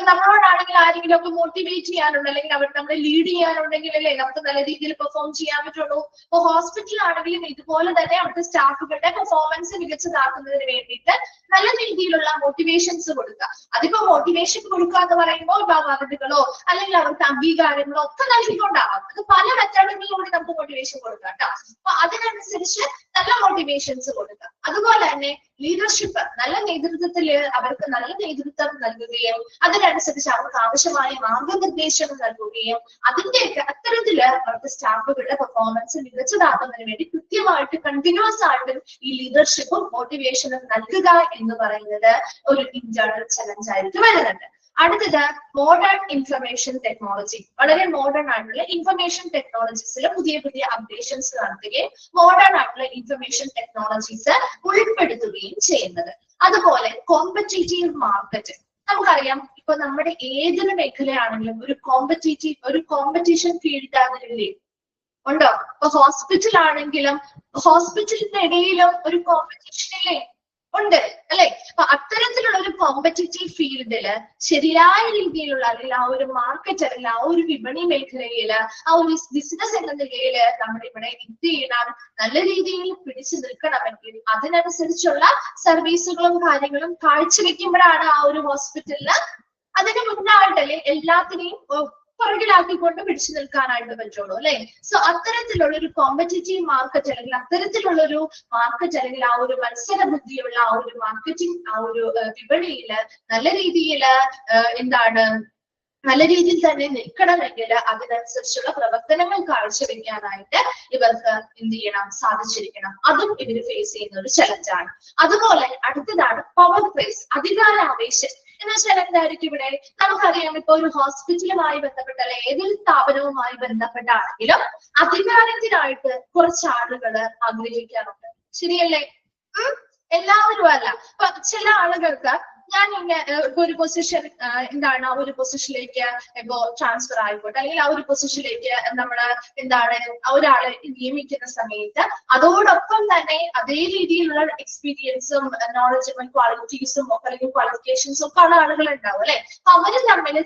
നമ്മളോടാണെങ്കിൽ ആരെങ്കിലും ഒക്കെ മോട്ടിവേറ്റ് ചെയ്യാനുണ്ട്, അല്ലെങ്കിൽ അവർ നമ്മളെ ലീഡ് ചെയ്യാനുണ്ടെങ്കിൽ അല്ലേ നമുക്ക് നല്ല രീതിയിൽ പെർഫോം ചെയ്യാൻ പറ്റുള്ളൂ. ഇപ്പൊ ഹോസ്പിറ്റൽ ആണെങ്കിലും ഇതുപോലെ തന്നെ അവിടുത്തെ സ്റ്റാഫുകളുടെ പെർഫോമൻസ് മികച്ചതാക്കുന്നതിന് വേണ്ടിയിട്ട് നല്ല രീതിയിലുള്ള മോട്ടിവേഷൻസ് കൊടുക്കുക. അതിപ്പോ മോട്ടിവേഷൻ കൊടുക്കുക എന്ന് പറയുമ്പോൾ അവാർഡുകളോ അല്ലെങ്കിൽ അവർക്ക് അംഗീകാരങ്ങളോ ഒക്കെ നൽകിക്കൊണ്ടാവാം. അത് പല മെത്തേഡുകളിലൂടെ നമുക്ക് മോട്ടിവേഷൻ കൊടുക്കാം കേട്ടോ. അപ്പൊ അതിനനുസരിച്ച് നല്ല മോട്ടിവേഷൻസ് കൊടുക്കുക. അതുപോലെ തന്നെ ലീഡർഷിപ്പ്, നല്ല നേതൃത്വത്തില് അവർക്ക് നല്ല നേതൃത്വം നൽകുകയും അതിനനുസരിച്ച് അവർക്ക് ആവശ്യമായ മാർഗനിർദ്ദേശങ്ങൾ നൽകുകയും അതിന്റെയൊക്കെ അത്തരത്തില് അവർക്ക് സ്റ്റാഫുകളുടെ പെർഫോമൻസ് മികച്ചതാക്കുന്നതിന് വേണ്ടി കൃത്യമായിട്ട് കണ്ടിന്യൂസ് ആയിട്ട് ഈ ലീഡർഷിപ്പും മോട്ടിവേഷനും നൽകുക എന്ന് പറയുന്നത് ഒരു ഇന്റേണൽ ചലഞ്ച് ആയിട്ട് വരുന്നുണ്ട്. അടുത്തത് മോഡേൺ ഇൻഫർമേഷൻ ടെക്നോളജി. വളരെ മോഡേൺ ആയിട്ടുള്ള ഇൻഫർമേഷൻ ടെക്നോളജീസിൽ പുതിയ പുതിയ അപ്ഡേഷൻസ് നടത്തുകയും മോഡേൺ ആയിട്ടുള്ള ഇൻഫർമേഷൻ ടെക്നോളജീസ് ഉൾപ്പെടുത്തുകയും ചെയ്യുന്നത്. അതുപോലെ കോമ്പറ്റീറ്റീവ് മാർക്കറ്റ്. നമുക്കറിയാം, ഇപ്പൊ നമ്മുടെ ഏതൊരു മേഖലയാണെങ്കിലും ഒരു കോമ്പറ്റീഷൻ ഫീൽഡ് അതിലില്ലേ ഉണ്ടോ? ഇപ്പൊ ഹോസ്പിറ്റൽ ആണെങ്കിലും ഹോസ്പിറ്റലിന്റെ ഇടയിലും ഒരു കോമ്പറ്റീഷൻ ഇല്ലേ? ഉണ്ട്, അല്ലെ? അപ്പൊ അത്തരത്തിലുള്ള ഒരു കോമ്പറ്റീറ്റീവ് ഫീൽഡില് ശരിയായ രീതിയിലുള്ള അല്ലെങ്കിൽ ആ ഒരു മാർക്കറ്റ് അല്ലെങ്കിൽ ആ ഒരു വിപണി മേഖലയില് ആ ഒരു ബിസിനസ് എന്ന നിലയില് നമ്മുടെ ഇവിടെ എന്ത് ചെയ്യണം? നല്ല രീതിയിൽ പിടിച്ചു നിൽക്കണമെങ്കിൽ അതിനനുസരിച്ചുള്ള സർവീസുകളും കാര്യങ്ങളും കാഴ്ചവെക്കുമ്പോഴാണ് ആ ഒരു ഹോസ്പിറ്റലിന് അതിന് മുന്നായിട്ടല്ലേ എല്ലാത്തിനെയും പുറകിലാക്കിക്കൊണ്ട് പിടിച്ചു നിൽക്കാനായിട്ട് പറ്റുള്ളൂ, അല്ലെ? സോ അത്തരത്തിലുള്ള ഒരു കോമ്പറ്റീറ്റീവ് മാർക്കറ്റ് അല്ലെങ്കിൽ അത്തരത്തിലുള്ള ഒരു മാർക്കറ്റ് അല്ലെങ്കിൽ ആ ഒരു മത്സര ബുദ്ധിയുള്ള ആ ഒരു മാർക്കറ്റിംഗ് ആ ഒരു വിപണിയില് നല്ല രീതിയിൽ എന്താണ് നല്ല രീതിയിൽ തന്നെ നിൽക്കണമെങ്കിൽ അതിനനുസരിച്ചുള്ള പ്രവർത്തനങ്ങൾ കാഴ്ചവെക്കാനായിട്ട് ഇവർക്ക് എന്ത് ചെയ്യണം, സാധിച്ചിരിക്കണം. അതും ഇവര് ഫേസ് ചെയ്യുന്ന ഒരു ചലഞ്ചാണ്. അതുപോലെ അടുത്തതാണ് പവർ ക്രേസ്, അധികാരാവേശം. എന്ന് വെച്ചാൽ എന്തായിരിക്കും ഇവിടെ? നമുക്കറിയാം, ഇപ്പൊ ഒരു ഹോസ്പിറ്റലുമായി ബന്ധപ്പെട്ട അല്ലെ ഏതൊരു സ്ഥാപനവുമായി ബന്ധപ്പെട്ടാണെങ്കിലും അധികാരത്തിനായിട്ട് കുറച്ച് ആളുകൾ ആഗ്രഹിക്കാറുണ്ട്. ശരിയല്ലേ? എല്ലാവരും അല്ല. ഇപ്പൊ ചില ആളുകൾക്ക് ഞാൻ ഇങ്ങനെ ഒരു പൊസിഷൻ എന്താണ് ആ ഒരു പൊസിഷനിലേക്ക് ഇപ്പോ ട്രാൻസ്ഫർ ആയിക്കോട്ടെ, അല്ലെങ്കിൽ ആ ഒരു പൊസിഷനിലേക്ക് നമ്മള് എന്താണ് ഒരാളെ നിയമിക്കുന്ന സമയത്ത് അതോടൊപ്പം തന്നെ അതേ രീതിയിലുള്ള എക്സ്പീരിയൻസും നോളജും ക്വാളിറ്റീസും ഒക്കെ അല്ലെങ്കിൽ ക്വാളിഫിക്കേഷൻസും ഒക്കെ ഉള്ള ആളുകൾ ഉണ്ടാവും അല്ലെ. അവര് തമ്മിൽ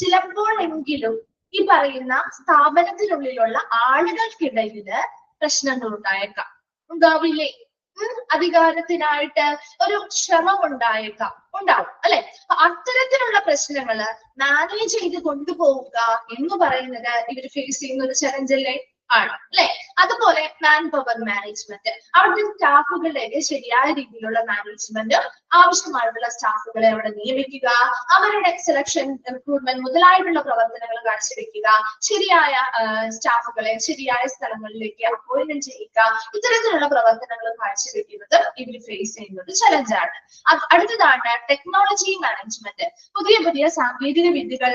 ചിലപ്പോഴെങ്കിലും ഈ പറയുന്ന സ്ഥാപനത്തിനുള്ളിലുള്ള ആളുകൾക്കിടയില് പ്രശ്നങ്ങൾ ഉണ്ടായേക്കാം. ഉണ്ടാവില്ലേ? അധികാരത്തിനായിട്ട് ഒരു ശ്രമം ഉണ്ടാവും അല്ലെ. അത്തരത്തിലുള്ള പ്രശ്നങ്ങള് മാനേജ് ചെയ്ത് കൊണ്ടുപോവുക എന്ന് പറയുന്നത് ഇവർ ഫേസ് ചെയ്യുന്ന ഒരു ചലഞ്ച് അല്ലേ, ആണ് അല്ലെ. അതുപോലെ മാൻ പവർ മാനേജ്മെന്റ്, അവിടുത്തെ സ്റ്റാഫുകളുടെ ശരിയായ രീതിയിലുള്ള മാനേജ്മെന്റ്, ആവശ്യമായിട്ടുള്ള സ്റ്റാഫുകളെ അവിടെ നിയമിക്കുക, അവരുടെ സെലക്ഷൻ റിക്രൂട്ട്മെന്റ് മുതലായിട്ടുള്ള പ്രവർത്തനങ്ങൾ കാഴ്ചവെക്കുക, ശരിയായ സ്റ്റാഫുകളെ ശരിയായ സ്ഥലങ്ങളിലേക്ക് അപ്പോയിന്റ്മെന്റ് ചെയ്യുക, ഇത്തരത്തിലുള്ള പ്രവർത്തനങ്ങൾ കാഴ്ചവെക്കുന്നത് ഇവർ ഫേസ് ചെയ്യുന്നത് ചലഞ്ചാണ്. അടുത്തതാണ് ടെക്നോളജി മാനേജ്മെന്റ്. പുതിയ പുതിയ സാങ്കേതിക വിദ്യകൾ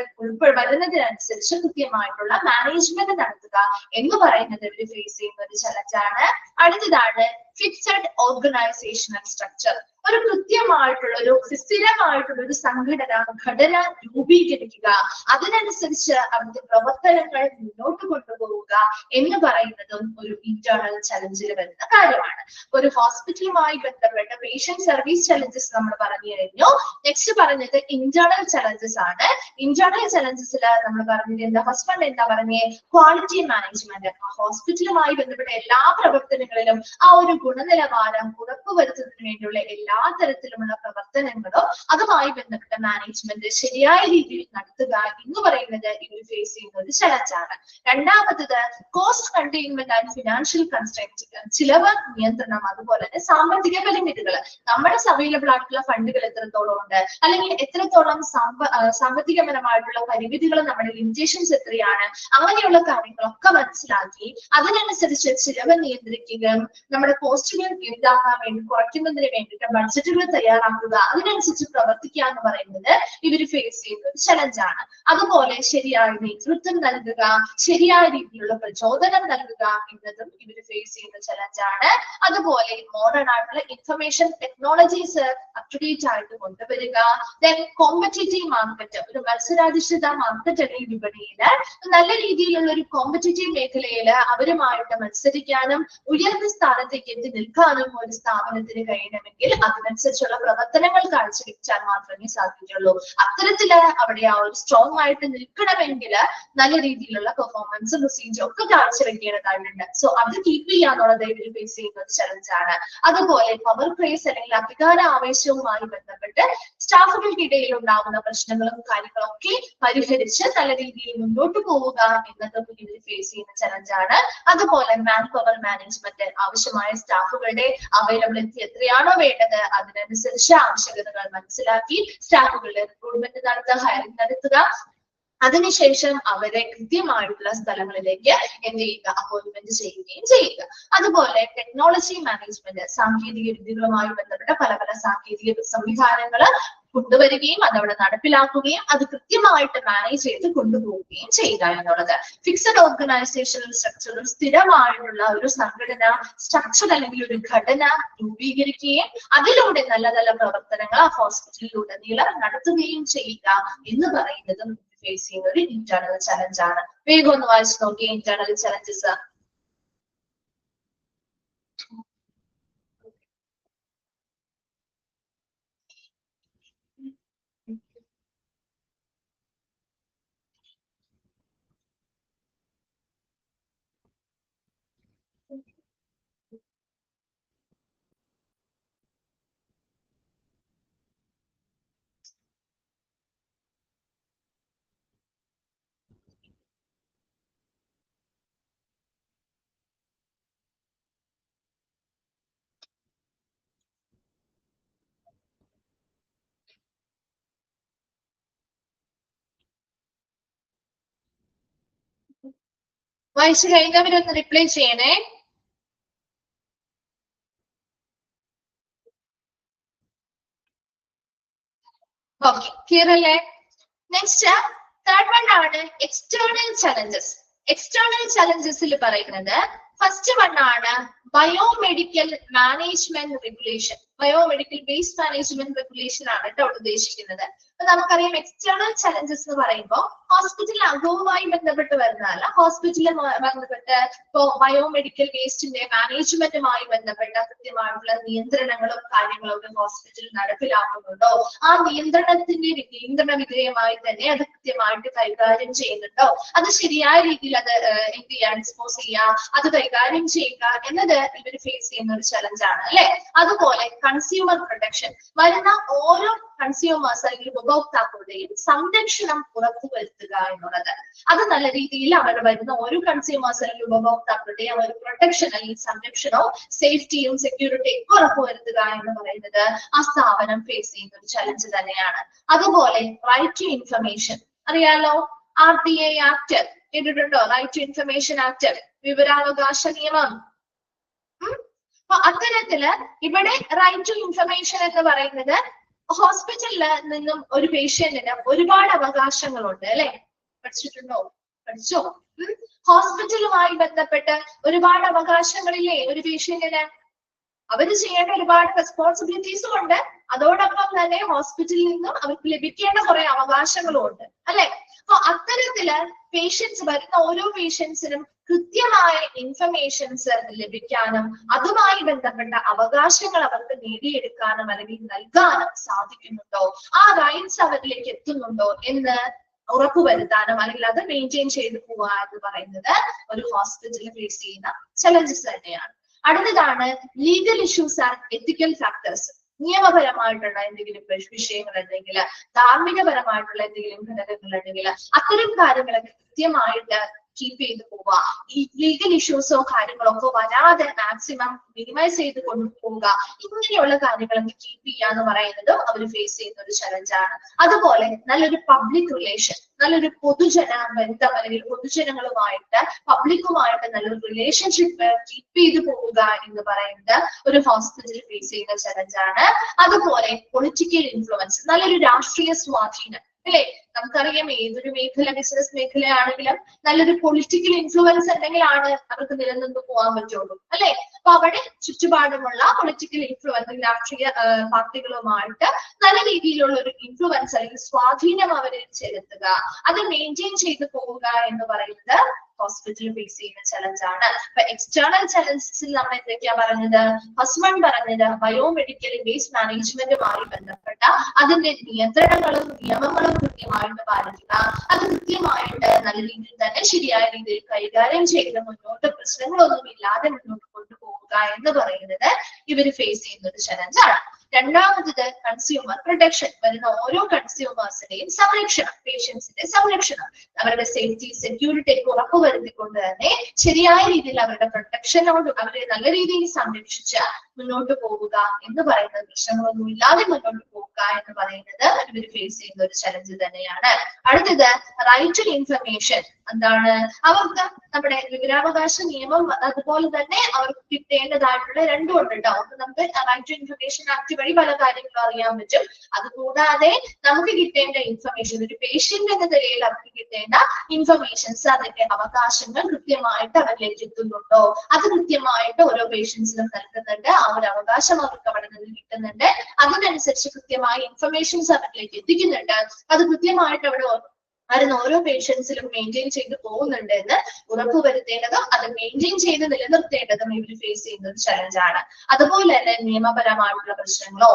വരുന്നതിനനുസരിച്ച് കൃത്യമായിട്ടുള്ള മാനേജ്മെന്റ് നടത്തുക എന്ന് പറയുന്നത് ഇവർ ഫേസ് ചെയ്യുന്ന ഒരു ചലഞ്ചാണ്. അടുത്തതാണ് ഫിക്സഡ് ഓർഗനൈസേഷണൽ സ്ട്രക്ചർ. ഒരു കൃത്യമായിട്ടുള്ള ഒരു സ്ഥിരമായിട്ടുള്ള ഒരു ഘടന രൂപീകരിക്കുക, അതിനനുസരിച്ച് അവിടുത്തെ പ്രവർത്തനങ്ങൾ മുന്നോട്ട് കൊണ്ടുപോവുക എന്ന് പറയുന്നതും ഒരു ഇന്റേണൽ ചലഞ്ചിൽ വരുന്ന കാര്യമാണ്. ഒരു ഹോസ്പിറ്റലുമായി ബന്ധപ്പെട്ട പേഷ്യന്റ് സർവീസ് ചലഞ്ചസ് നമ്മൾ പറഞ്ഞു കഴിഞ്ഞു. നെക്സ്റ്റ് പറഞ്ഞത് ഇന്റേണൽ ചലഞ്ചസ് ആണ്. ഇന്റേണൽ ചലഞ്ചസിൽ നമ്മൾ പറഞ്ഞത് എന്താ? ഫസ്റ്റ് വൺ എന്താ പറഞ്ഞേ? Quality management. ഹോസ്പിറ്റലുമായി ബന്ധപ്പെട്ട എല്ലാ പ്രവർത്തനങ്ങളിലും ആ ഒരു ഗുണനിലവാരം ഉറപ്പുവരുത്തുന്നതിന് വേണ്ടിയുള്ള എല്ലാ തരത്തിലുമുള്ള പ്രവർത്തനങ്ങളും അതുമായി ബന്ധപ്പെട്ട മാനേജ്മെന്റ് ശരിയായ രീതിയിൽ നടത്തുക എന്ന് പറയുന്നത് ഇവർ ഫേസ് ചെയ്യുന്ന ഒരു ചലഞ്ചാണ്. രണ്ടാമത്തത് cost containment and financial constraints, ചിലവ് നിയന്ത്രണം, അതുപോലെ തന്നെ സാമ്പത്തിക പരിമിതികൾ. നമ്മുടെ അവൈലബിൾ ആയിട്ടുള്ള ഫണ്ടുകൾ എത്രത്തോളം ഉണ്ട്, അല്ലെങ്കിൽ എത്രത്തോളം സാമ്പത്തികപരമായിട്ടുള്ള പരിമിതികൾ, നമ്മുടെ ലിമിറ്റേഷൻസ് എത്രയാണ്, അങ്ങനെയുള്ള കാര്യങ്ങളൊക്കെ മനസ്സിലാക്കി അതിനനുസരിച്ച് ചിലവ് നിയന്ത്രിക്കുകയും നമ്മുടെ പോസ്റ്റുകൾ ഇതാക്കാൻ വേണ്ടി കുറയ്ക്കുന്നതിന് വേണ്ടിയിട്ട് ബഡ്ജറ്റുകൾ തയ്യാറാക്കുക, അതിനനുസരിച്ച് പ്രവർത്തിക്കുക എന്ന് പറയുന്നത് ഇവർ ഫേസ് ചെയ്യുന്ന ഒരു ചലഞ്ചാണ്. അതുപോലെ ശരിയായ നേതൃത്വം നൽകുക, ശരിയായ രീതിയിലുള്ള പ്രചോദനം നൽകുക എന്നതും ഇവർ ഫേസ് ചെയ്യുന്ന ചലഞ്ചാണ്. അതുപോലെ മോഡേൺ ആയിട്ടുള്ള ഇൻഫർമേഷൻ ടെക്നോളജീസ് അപ്ഡേറ്റ് ആയിട്ട് കൊണ്ടുവരിക. ദെൻ കോമ്പറ്റേറ്റീവ് മാർക്കറ്റ്, ഒരു മത്സരാധിഷ്ഠിത മാർക്കറ്റ് അല്ലെങ്കിൽ വിപണിയില് നല്ല രീതിയിലുള്ള ഒരു കോമ്പറ്റേറ്റീവ് മേഖലയിൽ അവരുമായിട്ട് മത്സരിക്കാനും ഉയർന്ന സ്ഥാനത്തേക്ക് എത്തി നിൽക്കാനും ഒരു സ്ഥാപനത്തിന് കഴിയണമെങ്കിൽ അതിനനുസരിച്ചുള്ള പ്രവർത്തനങ്ങൾ കാഴ്ചവെച്ചാൽ മാത്രമേ സാധിക്കുള്ളൂ. അത്തരത്തില് അവിടെ ആ ഒരു സ്ട്രോങ് ആയിട്ട് നിൽക്കണമെങ്കിൽ നല്ല രീതിയിലുള്ള പെർഫോമൻസ് പ്രൊസീജിയർ ഒക്കെ കാഴ്ചവെക്കേണ്ടതായിട്ടുണ്ട്. സോ അത് കീപ്പ് ചെയ്യാന്നുള്ളത് ഇവർ ഫേസ് ചെയ്യുന്ന ഒരു ചലഞ്ചാണ്. അതുപോലെ പവർ ക്രേസ് അല്ലെങ്കിൽ അധികാര ആവേശവുമായി ബന്ധപ്പെട്ട് സ്റ്റാഫുകൾക്കിടയിൽ ഉണ്ടാകുന്ന പ്രശ്നങ്ങളും കാര്യങ്ങളൊക്കെ പരിഹരിച്ച് നല്ല രീതിയിൽ മുന്നോട്ട് പോവുക എന്നതും ഇവർ ഫേസ് ചെയ്യുന്ന ചലഞ്ചാണ്. അതുപോലെ മാൻ പവർ മാനേജ്മെന്റ്, ആവശ്യമായ സ്റ്റാഫുകളുടെ അവൈലബിലിറ്റി എത്രയാണോ വേണ്ടത് അതിനനുസരിച്ച് ആവശ്യകതകൾ മനസ്സിലാക്കി സ്റ്റാഫുകളുടെ റിക്രൂട്ട്മെന്റ് നടത്തുക, ഹയറിംഗ് നടത്തുക, അതിനുശേഷം അവരെ കൃത്യമായിട്ടുള്ള സ്ഥലങ്ങളിലേക്ക് എന്ത് ചെയ്യുക, അപ്പോയിന്റ്മെന്റ് ചെയ്യുകയും ചെയ്യുക. അതുപോലെ ടെക്നോളജി മാനേജ്മെന്റ്, സാങ്കേതിക വിദ്യകളുമായി ബന്ധപ്പെട്ട പല പല സാങ്കേതിക സംവിധാനങ്ങൾ കൊണ്ടുവരികയും അതവിടെ നടപ്പിലാക്കുകയും അത് കൃത്യമായിട്ട് മാനേജ് ചെയ്ത് കൊണ്ടുപോവുകയും ചെയ്യുക എന്നുള്ളത്. ഫിക്സഡ് ഓർഗനൈസേഷണൽ സ്ട്രക്ചർ, സ്ഥിരമായിട്ടുള്ള ഒരു സംഘടന സ്ട്രക്ചർ അല്ലെങ്കിൽ ഒരു ഘടന രൂപീകരിക്കുകയും അതിലൂടെ നല്ല നല്ല പ്രവർത്തനങ്ങൾ ആ ഹോസ്പിറ്റലിലുടനീളം നടത്തുകയും ചെയ്യുക എന്ന് പറയുന്നതും ഫേസ് ചെയ്യുന്ന ഒരു ഇന്റേണൽ ചലഞ്ച് ആണ്. വേഗം ഒന്ന് വായിച്ചു നോക്കിയേ ഇന്റേണൽ ചലഞ്ചസ്. വായിച്ചു കഴിഞ്ഞവരൊന്ന് റിപ്ലൈ ചെയ്യണേ. ഓക്കെ, ക്ലിയർ അല്ലേ? നെക്സ്റ്റ് തേർഡ് വൺ ആണ് എക്സ്റ്റേണൽ ചലഞ്ചസ്. എക്സ്റ്റേണൽ ചലഞ്ചസിൽ പറയുന്നത് ഫസ്റ്റ് വൺ ആണ് biomedical management regulation. Biomedical based management regulation ആണ് കേട്ടോ ഉദ്ദേശിക്കുന്നത്. അപ്പൊ നമുക്കറിയാം എക്സ്റ്റേണൽ ചലഞ്ചസ് എന്ന് പറയുമ്പോൾ ഹോസ്പിറ്റൽ അംഗവുമായി ബന്ധപ്പെട്ട് വരുന്നതല്ല. ഹോസ്പിറ്റലിൽ ബന്ധപ്പെട്ട് ഇപ്പോ ബയോമെഡിക്കൽ വേസ്റ്റിന്റെ മാനേജ്മെന്റുമായി ബന്ധപ്പെട്ട കൃത്യമായിട്ടുള്ള നിയന്ത്രണങ്ങളും കാര്യങ്ങളും ഒക്കെ ഹോസ്പിറ്റലിൽ നടപ്പിലാക്കുന്നുണ്ടോ, ആ നിയന്ത്രണ വിധേയമായി തന്നെ അത് കൃത്യമായിട്ട് കൈകാര്യം ചെയ്യുന്നുണ്ടോ, അത് ശരിയായ രീതിയിൽ അത് എന്ത് ചെയ്യാൻ ഡിസ്പോസ് ചെയ്യുക, അത് കൈകാര്യം ചെയ്യുക എന്നത് ഇവർ ഫേസ് ചെയ്യുന്ന ഒരു ചലഞ്ചാണ് അല്ലെ. അതുപോലെ കൺസ്യൂമർ പ്രൊട്ടക്ഷൻ, വരുന്ന ഓരോ കൺസ്യൂമേഴ്സ് അല്ലെങ്കിൽ ഉപഭോക്താക്കളുടെയും സംരക്ഷണം ഉറപ്പുവരുത്തുക എന്നുള്ളത്. അത് നല്ല രീതിയിൽ അവർ വരുന്ന ഓരോ കൺസ്യൂമേഴ്സ് അല്ലെങ്കിൽ ഉപഭോക്താക്കളുടെയും അവർ പ്രൊട്ടക്ഷൻ അല്ലെങ്കിൽ സംരക്ഷണവും സേഫ്റ്റിയും സെക്യൂരിറ്റിയും ഉറപ്പുവരുത്തുക എന്ന് പറയുന്നത് ആ സ്ഥാപനം ഫേസ് ചെയ്യുന്ന ഒരു ചലഞ്ച് തന്നെയാണ്. അതുപോലെ റൈറ്റ് ടു ഇൻഫർമേഷൻ, അറിയാലോ RTA ആക്ട് കേട്ടിട്ടുണ്ടോ? റൈറ്റ് ടു ഇൻഫർമേഷൻ ആക്ട്, വിവരാവകാശ നിയമം. അപ്പൊ അത്തരത്തില് ഇവിടെ റൈറ്റ് ടു ഇൻഫർമേഷൻ എന്ന് പറയുന്നത് ഹോസ്പിറ്റലിൽ നിന്നും ഒരു പേഷ്യന്റിന് ഒരുപാട് അവകാശങ്ങളുണ്ട് അല്ലെ. പഠിച്ചിട്ടുണ്ടോ? പഠിച്ചോ? ഹോസ്പിറ്റലുമായി ബന്ധപ്പെട്ട് ഒരുപാട് അവകാശങ്ങളില്ലേ ഒരു പേഷ്യന്റിന്? അവര് ചെയ്യേണ്ട ഒരുപാട് റെസ്പോൺസിബിലിറ്റീസും ഉണ്ട്, അതോടൊപ്പം തന്നെ ഹോസ്പിറ്റലിൽ നിന്നും അവർക്ക് ലഭിക്കേണ്ട കുറെ അവകാശങ്ങളും ഉണ്ട് അല്ലെ. അപ്പൊ അത്തരത്തില് പേഷ്യൻസ് വരുന്ന ഓരോ പേഷ്യൻസിനും കൃത്യമായ ഇൻഫർമേഷൻസ് ലഭിക്കാനും അതുമായി ബന്ധപ്പെട്ട അവകാശങ്ങൾ അവർക്ക് നേടിയെടുക്കാനും അല്ലെങ്കിൽ നൽകാനും സാധിക്കുന്നുണ്ടോ, ആ റൈറ്റ്സ് അവരിലേക്ക് എത്തുന്നുണ്ടോ എന്ന് ഉറപ്പുവരുത്താനും അല്ലെങ്കിൽ അത് മെയിൻറ്റെയിൻ ചെയ്തു പോവുക എന്ന് പറയുന്നത് ഒരു ഹോസ്പിറ്റലിൽ ഫേസ് ചെയ്യുന്ന ചലഞ്ചസ് തന്നെയാണ്. അടുത്തതാണ് legal issues and ethical factors. നിയമപരമായിട്ടുള്ള എന്തെങ്കിലും വിഷയങ്ങൾ ഉണ്ടെങ്കിൽ, ധാർമ്മികപരമായിട്ടുള്ള എന്തെങ്കിലും ഘടകങ്ങൾ ഉണ്ടെങ്കിൽ അത്തരം കാര്യങ്ങളൊക്കെ കൃത്യമായിട്ട് കീപ്പ് ചെയ്ത് പോവുക. ഈ ലീഗൽ ഇഷ്യൂസോ കാര്യങ്ങളോ ഒക്കെ വരാതെ മാക്സിമം മിനിമൈസ് ചെയ്ത് കൊണ്ടുപോവുക. ഇങ്ങനെയുള്ള കാര്യങ്ങളൊക്കെ കീപ്പ് ചെയ്യുക എന്ന് പറയുന്നത് അവർ ഫേസ് ചെയ്യുന്ന ഒരു ചലഞ്ചാണ്. അതുപോലെ നല്ലൊരു പബ്ലിക് റിലേഷൻ, നല്ലൊരു പൊതുജന ബന്ധം അല്ലെങ്കിൽ പൊതുജനങ്ങളുമായിട്ട് പബ്ലിക്കുമായിട്ട് നല്ലൊരു റിലേഷൻഷിപ്പ് കീപ്പ് ചെയ്ത് പോവുക എന്ന് പറയുന്നത് ഒരു ഹോസ്പിറ്റലിൽ ഫേസ് ചെയ്യുന്ന ചലഞ്ചാണ്. അതുപോലെ പൊളിറ്റിക്കൽ ഇൻഫ്ലുവൻസ്, നല്ലൊരു രാഷ്ട്രീയ സ്വാധീനം അല്ലെ. നമുക്കറിയാം ഏതൊരു മേഖല, ബിസിനസ് മേഖലയാണെങ്കിലും നല്ലൊരു പൊളിറ്റിക്കൽ ഇൻഫ്ലുവൻസ് ഉണ്ടെങ്കിലാണ് അവർക്ക് നിലനിന്ന് പോകാൻ പറ്റുള്ളൂ അല്ലെ. അപ്പൊ അവിടെ ചുറ്റുപാടുമുള്ള പൊളിറ്റിക്കൽ ഇൻഫ്ലുവൻസ്, രാഷ്ട്രീയ പാർട്ടികളുമായിട്ട് നല്ല രീതിയിലുള്ള ഒരു ഇൻഫ്ലുവൻസ് അല്ലെങ്കിൽ സ്വാധീനം അവരിൽ ചെലുത്തുക, അത് മെയിൻറ്റെയിൻ ചെയ്ത് പോവുക എന്ന് പറയുന്നത് ഹോസ്പിറ്റൽ ഫേസ് ചെയ്യുന്ന ചലഞ്ചാണ്. അപ്പൊ എക്സ്റ്റേണൽ ചലഞ്ചസിൽ നമ്മൾ എന്തൊക്കെയാ പറഞ്ഞത്? ഫസ്റ്റ് വൺ പറഞ്ഞത് ബയോമെഡിക്കൽ വേസ്റ്റ് മാനേജ്മെന്റുമായി ബന്ധപ്പെട്ട അതിന്റെ നിയന്ത്രണങ്ങളും നിയമങ്ങളും കൃത്യമായിട്ട് പാലിക്കുക, അത് കൃത്യമായിട്ട് നല്ല രീതിയിൽ തന്നെ ശരിയായ രീതിയിൽ കൈകാര്യം ചെയ്ത് മുന്നോട്ട് പ്രശ്നങ്ങളൊന്നും ഇല്ലാതെ മുന്നോട്ട് കൊണ്ടുപോകുക എന്ന് പറയുന്നത് ഇവർ ഫേസ് ചെയ്യുന്ന ഒരു ചലഞ്ചാണ്. രണ്ടാമത് കൺസ്യൂമർ പ്രൊട്ടക്ഷൻ, വരുന്ന ഓരോ കൺസ്യൂമേഴ്സിന്റെയും സംരക്ഷണം, പേഷ്യൻസിന്റെ സംരക്ഷണം, അവരുടെ സേഫ്റ്റി സെക്യൂരിറ്റി ഉറപ്പുവരുത്തിക്കൊണ്ട് തന്നെ ശരിയായ രീതിയിൽ അവരുടെ പ്രൊട്ടക്ഷനോട് അവരെ നല്ല രീതിയിൽ സംരക്ഷിച്ച് മുന്നോട്ട് പോവുക എന്ന് പറയുന്നത്, പ്രശ്നങ്ങളൊന്നും ഇല്ലാതെ മുന്നോട്ട് പോവുക എന്ന് പറയുന്നത് ഇവർ ഫേസ് ചെയ്യുന്ന ഒരു ചലഞ്ച് തന്നെയാണ്. അടുത്തത് റൈറ്റ് ടു ഇൻഫർമേഷൻ. എന്താണ്? അവർക്ക് നമ്മുടെ വിവരാവകാശ നിയമം അതുപോലെ തന്നെ അവർക്ക് കിട്ടേണ്ടതായിട്ടുള്ള രണ്ടും ഉണ്ട് കേട്ടോ. ഒന്ന് നമുക്ക് റൈറ്റ് ടു ഇൻഫർമേഷൻ ആക്ട് വഴി പല കാര്യങ്ങളും അറിയാൻ പറ്റും. അതുകൂടാതെ നമുക്ക് കിട്ടേണ്ട ഇൻഫർമേഷൻ, ഒരു പേഷ്യന്റ് എന്ന നിലയിൽ അവർക്ക് കിട്ടേണ്ട ഇൻഫർമേഷൻസ്, അതിന്റെ അവകാശങ്ങൾ കൃത്യമായിട്ട് അവരിലേക്ക് എത്തുന്നുണ്ടോ, അത് കൃത്യമായിട്ട് ഓരോ പേഷ്യൻസിനും നൽകുന്നുണ്ട്, ആ ഒരു അവകാശം അവർക്ക് അവിടെ നിന്ന് കിട്ടുന്നുണ്ട്, അതിനനുസരിച്ച് കൃത്യമായ ഇൻഫർമേഷൻസ് അവരിലേക്ക് എത്തിക്കുന്നുണ്ട്, അത് കൃത്യമായിട്ട് അവിടെ വരുന്ന ഓരോ പേഷ്യൻസിലും മെയിൻറ്റെയിൻ ചെയ്ത് പോകുന്നുണ്ട് എന്ന് ഉറപ്പുവരുത്തേണ്ടതും അത് മെയിൻറ്റെയിൻ ചെയ്ത് നിലനിർത്തേണ്ടതും ഇവർ ഫേസ് ചെയ്യുന്ന ഒരു ചലഞ്ചാണ്. അതുപോലെ തന്നെ നിയമപരമായിട്ടുള്ള പ്രശ്നങ്ങളോ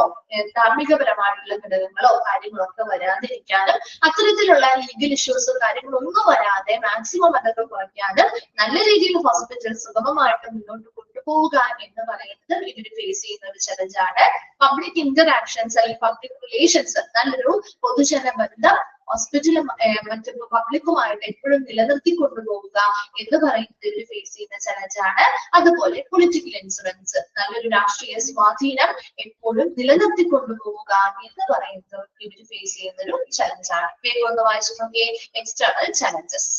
ധാർമ്മികപരമായിട്ടുള്ള ഘടകങ്ങളോ കാര്യങ്ങളോ ഒക്കെ വരാതിരിക്കാനും അത്തരത്തിലുള്ള ലീഗൽ ഇഷ്യൂസോ കാര്യങ്ങളൊന്നും വരാതെ മാക്സിമം അതൊക്കെ കുറയ്ക്കാനും നല്ല രീതിയിൽ ഹോസ്പിറ്റൽ സുഗമമായിട്ട് മുന്നോട്ട് കൊണ്ടുപോവുക എന്ന് പറയുന്നത് ഇവർ ഫേസ് ചെയ്യുന്ന ഒരു ചലഞ്ചാണ്. പബ്ലിക് ഇന്ററാക്ഷൻസ് അല്ലെങ്കിൽ പബ്ലിക് റിലേഷൻസ്, നല്ലൊരു പൊതുജന ബന്ധം ഹോസ്പിറ്റലും മറ്റു പബ്ലിക്കുമായിട്ട് എപ്പോഴും നിലനിർത്തി കൊണ്ടുപോവുക എന്ന് പറയുന്നത് ഇവർ ഫേസ് ചെയ്യുന്ന ചലഞ്ചാണ്. അതുപോലെ പൊളിറ്റിക്കൽ ഇൻഫ്ലുവൻസ്, നല്ലൊരു രാഷ്ട്രീയ സ്വാധീനം എപ്പോഴും നിലനിർത്തി കൊണ്ടുപോവുക എന്ന് പറയുന്നത് ഇവർ ഫേസ് ചെയ്യുന്ന ഒരു ചലഞ്ചാണ്. വേഗം ഒന്ന് വായിച്ചു നോക്കിയേ, എക്സ്റ്റേണൽ ചലഞ്ചസ്.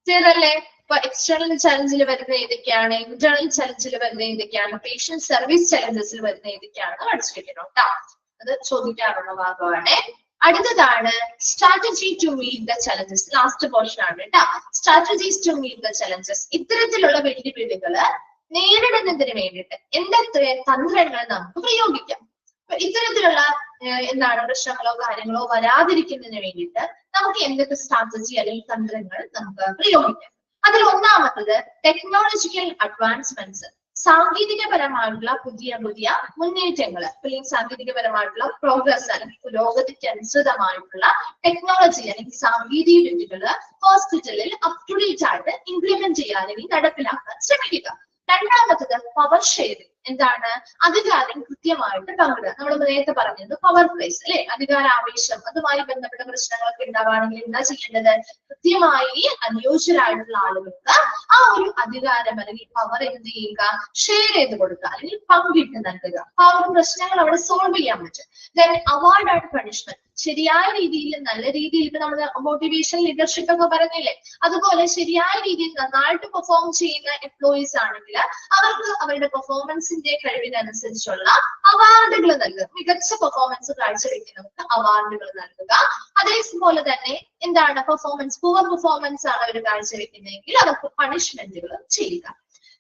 ചെയ്തല്ലേ? ഇപ്പൊ എക്സ്റ്റേണൽ ചലഞ്ചിൽ വരുന്ന ഏതൊക്കെയാണ്, ഇന്റേണൽ ചലഞ്ചിൽ വരുന്ന ഏതൊക്കെയാണ്, പേഷ്യന്റ് സർവീസ് ചലഞ്ചസിൽ വരുന്ന ഏതൊക്കെയാണ് പഠിച്ചിരിക്കണം കേട്ടോ. അത് ചോദിക്കാറുള്ള ഭാഗമാണ്. അടുത്തതാണ് strategy to meet the challenges. Last portion ആണ് കേട്ടോ. Strategies to meet the challenges. ഇത്തരത്തിലുള്ള വെല്ലുവിളികള് നേരിടുന്നതിന് വേണ്ടിയിട്ട് എന്തൊക്കെ തന്ത്രങ്ങൾ നമുക്ക് പ്രയോഗിക്കാം. ഇത്തരത്തിലുള്ള എന്താണ് പ്രശ്നങ്ങളോ കാര്യങ്ങളോ വരാതിരിക്കുന്നതിന് വേണ്ടിയിട്ട് നമുക്ക് എന്തൊക്കെ സ്ട്രാറ്റജി അല്ലെങ്കിൽ തന്ത്രങ്ങൾ നമുക്ക് പ്രയോഗിക്കാം. അതിൽ ഒന്നാമത്തത് ടെക്നോളജിക്കൽ അഡ്വാൻസ്മെന്റ്സ്. സാങ്കേതികപരമായിട്ടുള്ള പുതിയ പുതിയ മുന്നേറ്റങ്ങൾ, അല്ലെങ്കിൽ സാങ്കേതികപരമായിട്ടുള്ള പ്രോഗ്രസ് അല്ലെങ്കിൽ പുരോഗതിക്ക് അനുസൃതമായിട്ടുള്ള ടെക്നോളജി അല്ലെങ്കിൽ സാങ്കേതിക വിദ്യകള് ഹോസ്പിറ്റലിൽ അപ് ടു ഡേറ്റ് ആയിട്ട് ഇംപ്ലിമെന്റ് ചെയ്യാൻ അല്ലെങ്കിൽ നടപ്പിലാക്കാൻ ശ്രമിക്കുക. രണ്ടാമത്തത് പവർ ഷെയറിംഗ്. എന്താണ്? അധികാരം കൃത്യമായിട്ട് പങ്കിടുക. നമ്മൾ നേരത്തെ പറഞ്ഞത് പവർ പ്ലേസ് അല്ലെ, അധികാരാവേശം, അതുമായി ബന്ധപ്പെട്ട പ്രശ്നങ്ങളൊക്കെ ഉണ്ടാവുകയാണെങ്കിൽ എന്താ ചെയ്യേണ്ടത്? കൃത്യമായി അനുയോജ്യരായിട്ടുള്ള ആളുകൾക്ക് ആ ഒരു അധികാരം അല്ലെങ്കിൽ പവർ എന്ത് ചെയ്യുക? ഷെയർ ചെയ്ത് കൊടുക്കുക അല്ലെങ്കിൽ പങ്കിട്ട് നൽകുക. ആ ഒരു പ്രശ്നങ്ങൾ അവിടെ സോൾവ് ചെയ്യാൻ പറ്റും. Then award and punishment. ശരിയായ രീതിയിൽ നല്ല രീതിയിൽ ഇപ്പൊ നമ്മൾ മോട്ടിവേഷൻ ലീഡർഷിപ്പ് ഒക്കെ പറഞ്ഞില്ലേ, അതുപോലെ ശരിയായ രീതിയിൽ നന്നായിട്ട് പെർഫോം ചെയ്യുന്ന എംപ്ലോയീസ് ആണെങ്കിൽ അവർക്ക് അവരുടെ പെർഫോമൻസിന്റെ കഴിവിനനുസരിച്ചുള്ള അവാർഡുകൾ നൽകുക. മികച്ച പെർഫോമൻസ് കാഴ്ചവെക്കുന്നവർക്ക് അവാർഡുകൾ നൽകുക. അതേപോലെ തന്നെ എന്താണ് പുവർ പെർഫോമൻസ് ആണ് അവർ കാഴ്ചവെക്കുന്നതെങ്കിൽ അവർക്ക് പണിഷ്മെന്റുകൾ ചെയ്യുക.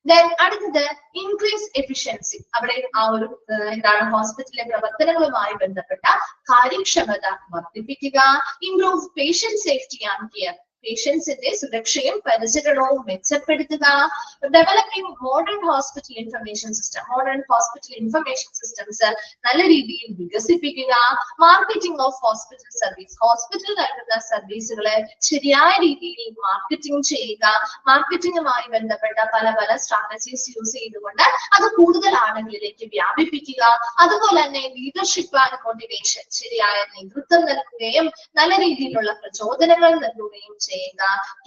ദെൻ അടുത്തത് ഇൻക്രീസ് എഫിഷ്യൻസി. അവിടെ ആ ഒരു എന്താണ് ഹോസ്പിറ്റലിലെ പ്രവർത്തനങ്ങളുമായി ബന്ധപ്പെട്ട കാര്യക്ഷമത വർദ്ധിപ്പിക്കുക. Improve patient safety and care. പേഷ്യൻസിന്റെ സുരക്ഷയും പരിചരണവും മെച്ചപ്പെടുത്തുക. Developing modern hospital information system. Modern hospital information systems നല്ല രീതിയിൽ വികസിപ്പിക്കുക. Marketing of hospital service. Hospital നൽകുന്ന സർവീസുകളെ ശരിയായ രീതിയിൽ മാർക്കറ്റിംഗ് ചെയ്യുക. മാർക്കറ്റിംഗുമായി ബന്ധപ്പെട്ട പല പല സ്ട്രാറ്റജീസ് യൂസ് ചെയ്തുകൊണ്ട് അത് കൂടുതൽ ആളുകളിലേക്ക് വ്യാപിപ്പിക്കുക. അതുപോലെ തന്നെ ലീഡർഷിപ്പ് ആൻഡ് മോട്ടിവേഷൻ. ശരിയായ നേതൃത്വം നൽകുകയും നല്ല രീതിയിലുള്ള പ്രചോദനങ്ങൾ നൽകുകയും ചെയ്യുക.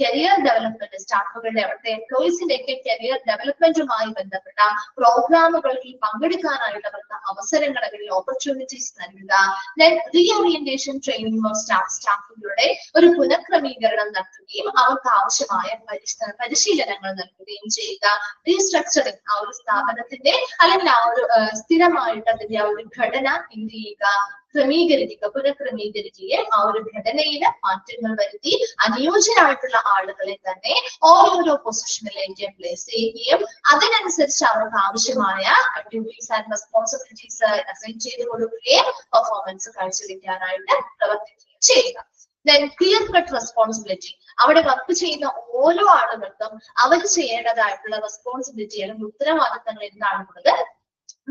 Career development. സ്റ്റാഫുകളുടെ അവിടുത്തെ എംപ്ലോയീസിന്റെ കരിയർ ഡെവലപ്മെന്റുമായി ബന്ധപ്പെട്ട പ്രോഗ്രാമുകളിൽ പങ്കെടുക്കാനായിട്ട് അവർക്ക് അവസരങ്ങൾ അല്ലെങ്കിൽ ഓപ്പർച്യൂണിറ്റീസ് നൽകുക. ദെൻ റീഓറിയന്റേഷൻ ട്രെയിനിങ് ഓഫ് സ്റ്റാഫുകളുടെ ഒരു പുനഃക്രമീകരണം നടത്തുകയും അവർക്ക് ആവശ്യമായ പരിശീലനങ്ങൾ നൽകുകയും ചെയ്യുക. റീസ്ട്രക്ചറിങ്. ആ ഒരു സ്ഥാപനത്തിന്റെ അല്ലെങ്കിൽ ആ ഒരു സ്ഥിരമായിട്ട് അതിന്റെ ആ ഒരു ഘടന എന്ത് ചെയ്യുക? പുനഃക്രമീകരിക്കുകയും ആ ഒരു ഘടനയിൽ മാറ്റങ്ങൾ വരുത്തി അനുയോജ്യരായിട്ടുള്ള ആളുകളെ തന്നെ ഓരോരോ പൊസിഷനിലേക്ക് പ്ലേസ് ചെയ്യുകയും അതിനനുസരിച്ച് അവർക്ക് ആവശ്യമായ ഡ്യൂട്ടീസ് ആൻഡ് റെസ്പോൺസിബിലിറ്റീസ് അസൈൻ ചെയ്ത് കൊടുക്കുകയും പെർഫോമൻസ് കാഴ്ചവെക്കാനായിട്ട് പ്രവർത്തിക്കുകയും ചെയ്യുക. Then clear cut responsibility. അവിടെ വർക്ക് ചെയ്യുന്ന ഓരോ ആളുകൾക്കും അവർ ചെയ്യേണ്ടതായിട്ടുള്ള റെസ്പോൺസിബിലിറ്റി അല്ലെങ്കിൽ ഉത്തരവാദിത്തങ്ങൾ എന്താണെന്നുള്ളത്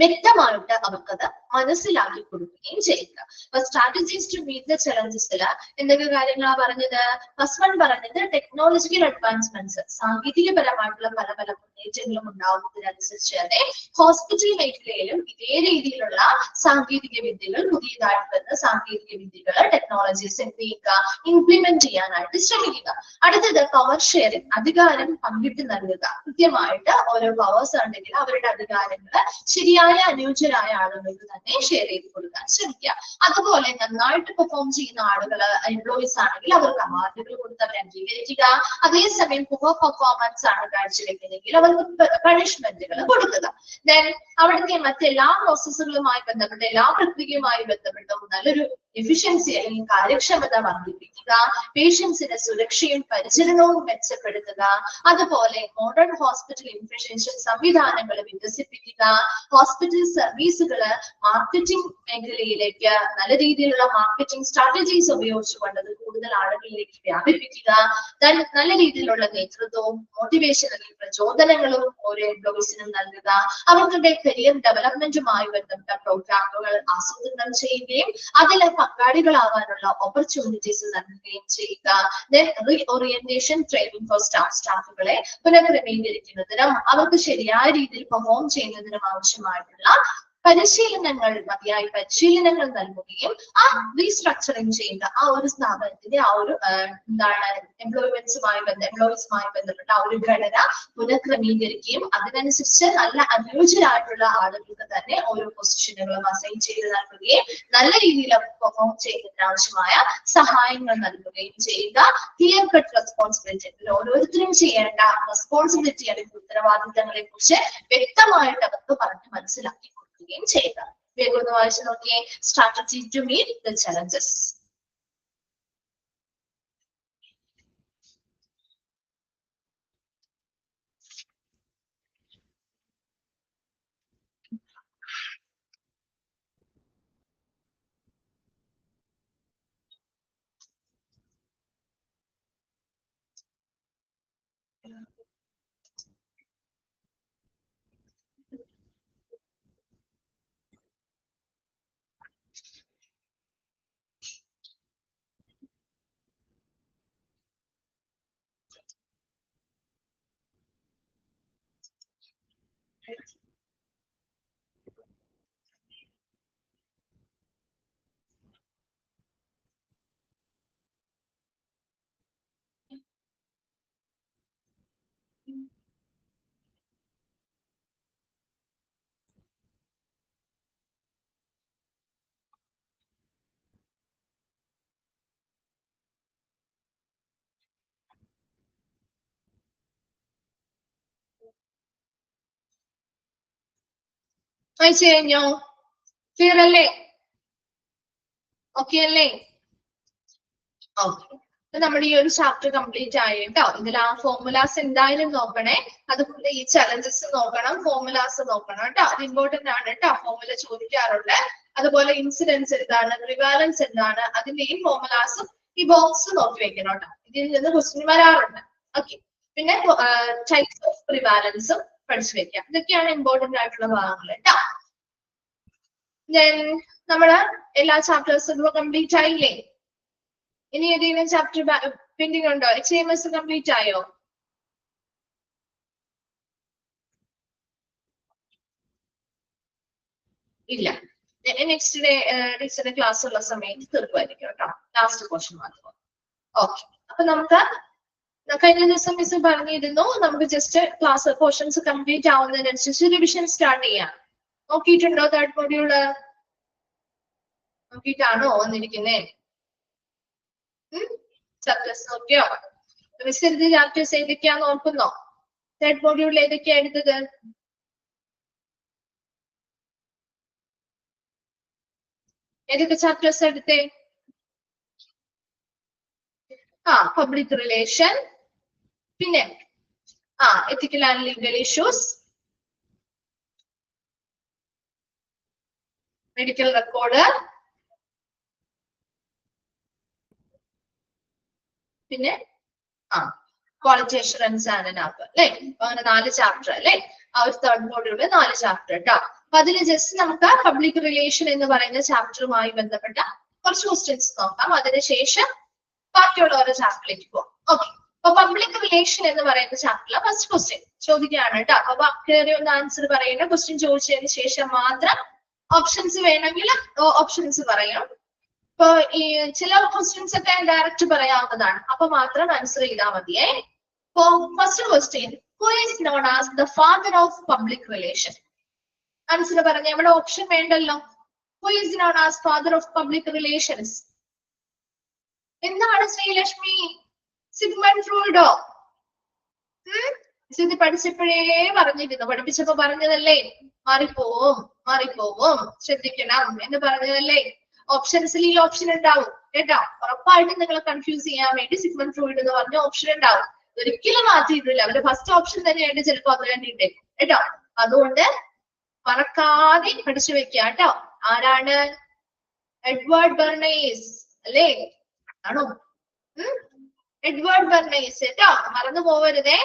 വ്യക്തമായിട്ട് അവർക്കത് മനസ്സിലാക്കി കൊടുക്കുകയും ചെയ്യുക. അപ്പൊ സ്ട്രാറ്റജീസ് ടു മീറ്റ് ദ ചലഞ്ചസിൽ എന്തൊക്കെ കാര്യങ്ങളാണ് പറഞ്ഞത്? ഫസ്റ്റ് വൺ പറഞ്ഞത് ടെക്നോളജിക്കൽ അഡ്വാൻസ്മെന്റ്സ്. സാങ്കേതികപരമായിട്ടുള്ള പല പല മുന്നേറ്റങ്ങളും ഉണ്ടാവുന്നതിനനുസരിച്ച് തന്നെ ഹോസ്പിറ്റൽ മേഖലയിലും ഇതേ രീതിയിലുള്ള സാങ്കേതിക വിദ്യകൾ, പുതിയതായിട്ട് വരുന്ന സാങ്കേതിക വിദ്യകൾ, ടെക്നോളജീസ് എന്ത് ചെയ്യുക? ഇംപ്ലിമെന്റ് ചെയ്യാനായിട്ട് ശ്രമിക്കുക. അടുത്തത് പവർ ഷെയറിംഗ്. അധികാരം പങ്കിട്ട് നൽകുക. കൃത്യമായിട്ട് ഓരോ പവേഴ്സ് ഉണ്ടെങ്കിൽ അവരുടെ അധികാരങ്ങൾ ശരിയായ അനുയോജ്യരായ ആളുകൾക്ക് തന്നെ ഷെയർ ചെയ്ത് കൊടുക്കാൻ ശ്രമിക്കുക. അതുപോലെ നന്നായിട്ട് പെർഫോം ചെയ്യുന്ന ആളുകൾ എംപ്ലോയീസ് ആണെങ്കിൽ അവർക്ക് അവാർഡുകൾ കൊടുത്ത് അവരെ അംഗീകരിക്കുക. അതേസമയം പുവർ പെർഫോമൻസ് ആണ് കാഴ്ചവെക്കുന്നതെങ്കിൽ അവർക്ക് പണിഷ്മെന്റുകൾ കൊടുക്കുക. ദെൻ അവിടുത്തെ മറ്റെല്ലാ പ്രോസസ്സുകളുമായി ബന്ധപ്പെട്ട് എല്ലാ പ്രക്രിയയുമായി ബന്ധപ്പെട്ടും നല്ലൊരു എഫിഷ്യൻസി അല്ലെങ്കിൽ കാര്യക്ഷമത വർദ്ധിപ്പിക്കുക. പേഷ്യൻസിന്റെ സുരക്ഷയും പരിചരണവും മെച്ചപ്പെടുത്തുക. അതുപോലെ മോഡേൺ ഹോസ്പിറ്റൽ ഇൻഫർമേഷൻ സംവിധാനങ്ങൾ വികസിപ്പിക്കുക. ഹോസ്പിറ്റൽ സർവീസുകള് മാർക്കറ്റിംഗ് മേഖലയിലേക്ക് നല്ല രീതിയിലുള്ള മാർക്കറ്റിംഗ് സ്ട്രാറ്റജീസ് ഉപയോഗിച്ചുകൊണ്ട് അത് കൂടുതൽ ആളുകളിലേക്ക് വ്യാപിപ്പിക്കുക. നല്ല രീതിയിലുള്ള നേതൃത്വവും മോട്ടിവേഷൻ അല്ലെങ്കിൽ പ്രചോദനങ്ങളും ഓരോ എംപ്ലോയീസിനും നൽകുക. അവരുടെ കരിയർ ഡെവലപ്മെന്റുമായി ബന്ധപ്പെട്ട പ്രോഗ്രാമുകൾ ആസൂത്രണം ചെയ്യുകയും അതിൽ പങ്കാളികളാവാനുള്ള ഓപ്പർച്യൂണിറ്റീസ് നൽകുകയും ചെയ്യുക. ദെൻ റീഓറിയന്റേഷൻ ട്രെയിനിങ് ഫോർ സ്റ്റാഫുകളെ പുനഃക്രമീകരിക്കുന്നതിനും അവർക്ക് ശരിയായ രീതിയിൽ പെർഫോം ചെയ്യുന്നതിനും ആവശ്യമായിട്ടുള്ള പരിശീലനങ്ങൾ മതിയായ പരിശീലനങ്ങൾ നൽകുകയും ആ റീസ്ട്രക്ചറിങ് ചെയ്യുന്ന ആ ഒരു സ്ഥാപനത്തിന്റെ ആ ഒരു എന്താണ് എംപ്ലോയ്മെന്റ്സുമായി ബന്ധപ്പെട്ട ആ ഒരു ഘടന പുനഃക്രമീകരിക്കുകയും അതിനനുസരിച്ച് നല്ല അനുയോജ്യരായിട്ടുള്ള ആളുകൾക്ക് തന്നെ ഓരോ പൊസിഷനുകളും അസൈൻ ചെയ്ത് നൽകുകയും നല്ല രീതിയിൽ പെർഫോം ചെയ്യുന്നതിന് ആവശ്യമായ സഹായങ്ങൾ നൽകുകയും ചെയ്യുക. ക്ലിയർ കട്ട് റെസ്പോൺസിബിലിറ്റി, ഓരോരുത്തരും ചെയ്യേണ്ട റെസ്പോൺസിബിലിറ്റി അല്ലെങ്കിൽ ഉത്തരവാദിത്തങ്ങളെ കുറിച്ച് വ്യക്തമായിട്ട് അവർക്ക് പറഞ്ഞ് മനസ്സിലാക്കി കൊടുക്കുകയും ചെയ്യുക. വേഗം ഒന്ന് വായിച്ചു നോക്കിയേ. Strategy to meet the challenges. വായിച്ചു കഴിഞ്ഞോ? ക്ലിയർ അല്ലേ? ഓക്കെ അല്ലേ? ഓക്കെ, നമ്മുടെ ഈ ഒരു ചാപ്റ്റർ കംപ്ലീറ്റ് ആയി കേട്ടോ. ഇതിൽ ആ ഫോർമുലാസ് എന്തായാലും നോക്കണേ. അതുപോലെ ഈ ചലഞ്ചസ് നോക്കണം, ഫോർമുലാസ് നോക്കണം കേട്ടോ. അത് ഇമ്പോർട്ടന്റ് ആണ് കേട്ടോ. ഫോർമുല ചോദിക്കാറുണ്ട്. അതുപോലെ ഇൻസിഡൻസ് എന്താണ്, പ്രിവാലൻസ് എന്താണ്, അതിന്റെയും ഫോർമുലാസും ഈ ബോക്സ് നോക്കി വെക്കണം കേട്ടോ. ഇതിൽ നിന്ന് ക്വസ്റ്റ്യൻ വരാറുണ്ട്. ഓക്കെ, പിന്നെ ടൈപ്സ് ഓഫ് പ്രിവാലൻസും പഠിച്ചു വെക്കാം. ഇതൊക്കെയാണ് ഇമ്പോർട്ടന്റ് ആയിട്ടുള്ള ഭാഗങ്ങൾ കേട്ടോ. ദെൻ നമ്മള് എല്ലാ ചാപ്റ്റേഴ്സും കംപ്ലീറ്റ് ആയില്ലേ? ഇനി ഏതെങ്കിലും ചാപ്റ്റർ പെൻഡിങ് ഉണ്ടോ? HAMS കംപ്ലീറ്റ് ആയോ? ഇല്ല. നെക്സ്റ്റ് ഡേ ടീച്ചറുടെ ക്ലാസ് ഉള്ള സമയത്ത് തീർക്കുമായിരിക്കും കേട്ടോ. ലാസ്റ്റ് പോർഷൻ മാത്രം. ഓക്കെ, അപ്പൊ നമുക്ക് കഴിഞ്ഞ ദിവസം മിസ് പറഞ്ഞിരുന്നു നമുക്ക് ജസ്റ്റ് ക്ലാസ് പോർഷൻസ് കംപ്ലീറ്റ് ആവുന്നതിനനുസരിച്ച് റിവിഷൻ സ്റ്റാർട്ട് ചെയ്യാം. നോക്കിയിട്ടുണ്ടോ തേർഡ് മൊഡ്യൂള്? നോക്കിയിട്ടാണോ വന്നിരിക്കുന്നേ? ചാപ്റ്റേഴ്സ് നോക്കിയോ? മിസ് എടുത്ത ചാപ്റ്റേഴ്സ് ഏതൊക്കെയാന്ന് ഓർക്കുന്നോ? തേർഡ് മൊഡ്യൂളിൽ ഏതൊക്കെയാ എടുത്തത്? ഏതൊക്കെ ചാപ്റ്റേഴ്സ് എടുത്തേ? പബ്ലിക് റിലേഷൻ, പിന്നെ ethical and legal issues, medical record, പിന്നെ ക്വാളിറ്റി അഷുറൻസ് ആൻഡ് ആപ്പ് അല്ലെ. അങ്ങനെ 4 ചാപ്റ്റർ അല്ലെ. ആ ഒരു തേർഡ് മോഡ്യൂളില് 4 ചാപ്റ്റർ കേട്ടോ. അപ്പൊ അതിൽ ജസ്റ്റ് നമുക്ക് പബ്ലിക് റിലേഷൻ എന്ന് പറയുന്ന ചാപ്റ്ററുമായി ബന്ധപ്പെട്ട കുറച്ച് ക്വസ്റ്റ്യൻസ് നോക്കാം. അതിനുശേഷം ബാക്കിയുള്ള ഓരോ ചാപ്റ്ററിലേക്ക് പോകാം. ഓക്കെ, അപ്പൊ പബ്ലിക് റിലേഷൻ എന്ന് പറയുന്ന ചാപ്റ്ററിലെ ഫസ്റ്റ് ക്വസ്റ്റ്യൻ ചോദിക്കുകയാണ് കേട്ടോ. അപ്പൊ കയറി ഒന്ന് ആൻസർ പറയുന്ന ക്വസ്റ്റ്യൻ ചോദിച്ചതിന് ശേഷം മാത്രം ഓപ്ഷൻസ് വേണമെങ്കിൽ ഓപ്ഷൻസ് പറയാം. ഇപ്പൊ ഈ ചില ക്വസ്റ്റ്യൻസ് ഒക്കെ ഡയറക്റ്റ് പറയാവുന്നതാണ്. അപ്പൊ മാത്രം ആൻസർ ചെയ്താൽ മതിയേ. ഇപ്പൊ first question, who is known as the father of public relation? Answer പറഞ്ഞ ഇവിടെ ഓപ്ഷൻ വേണ്ടല്ലോ. Who is known as father of public relations? എന്താണ് ശ്രീലക്ഷ്മി? സിഗ്മണ്ട് ഫ്രോയിഡോ? ഇത് പഠിച്ചപ്പോഴേ പറഞ്ഞിരുന്നു, പഠിപ്പിച്ചപ്പോ പറഞ്ഞതല്ലേ. മാറിപ്പോവും ശ്രദ്ധിക്കണം എന്ന് പറഞ്ഞതല്ലേ. ഓപ്ഷൻസിൽ ഈ ഓപ്ഷൻ ഉണ്ടാവും കേട്ടോ. ഉറപ്പായിട്ടും നിങ്ങളെ കൺഫ്യൂസ് ചെയ്യാൻ വേണ്ടി സിഗ്മണ്ട് ഫ്രോയിഡ് എന്ന് പറഞ്ഞ ഓപ്ഷൻ ഉണ്ടാവും. ഒരിക്കലും മാറ്റിയിട്ടില്ല. അവരുടെ ഫസ്റ്റ് ഓപ്ഷൻ തന്നെയായിട്ട് ചിലപ്പോ അത് വേണ്ടിയിട്ടേ കേട്ടോ. അതുകൊണ്ട് മറക്കാതെ പഠിച്ചു വെക്കുക കേട്ടോ. ആരാണ്? എഡ്വേർഡ് ബെർണേസ് അല്ലേ? ആണോ? എഡ്വേർഡ് ബെർണേസ് കേട്ടോ, മറന്നു പോവരുതേ.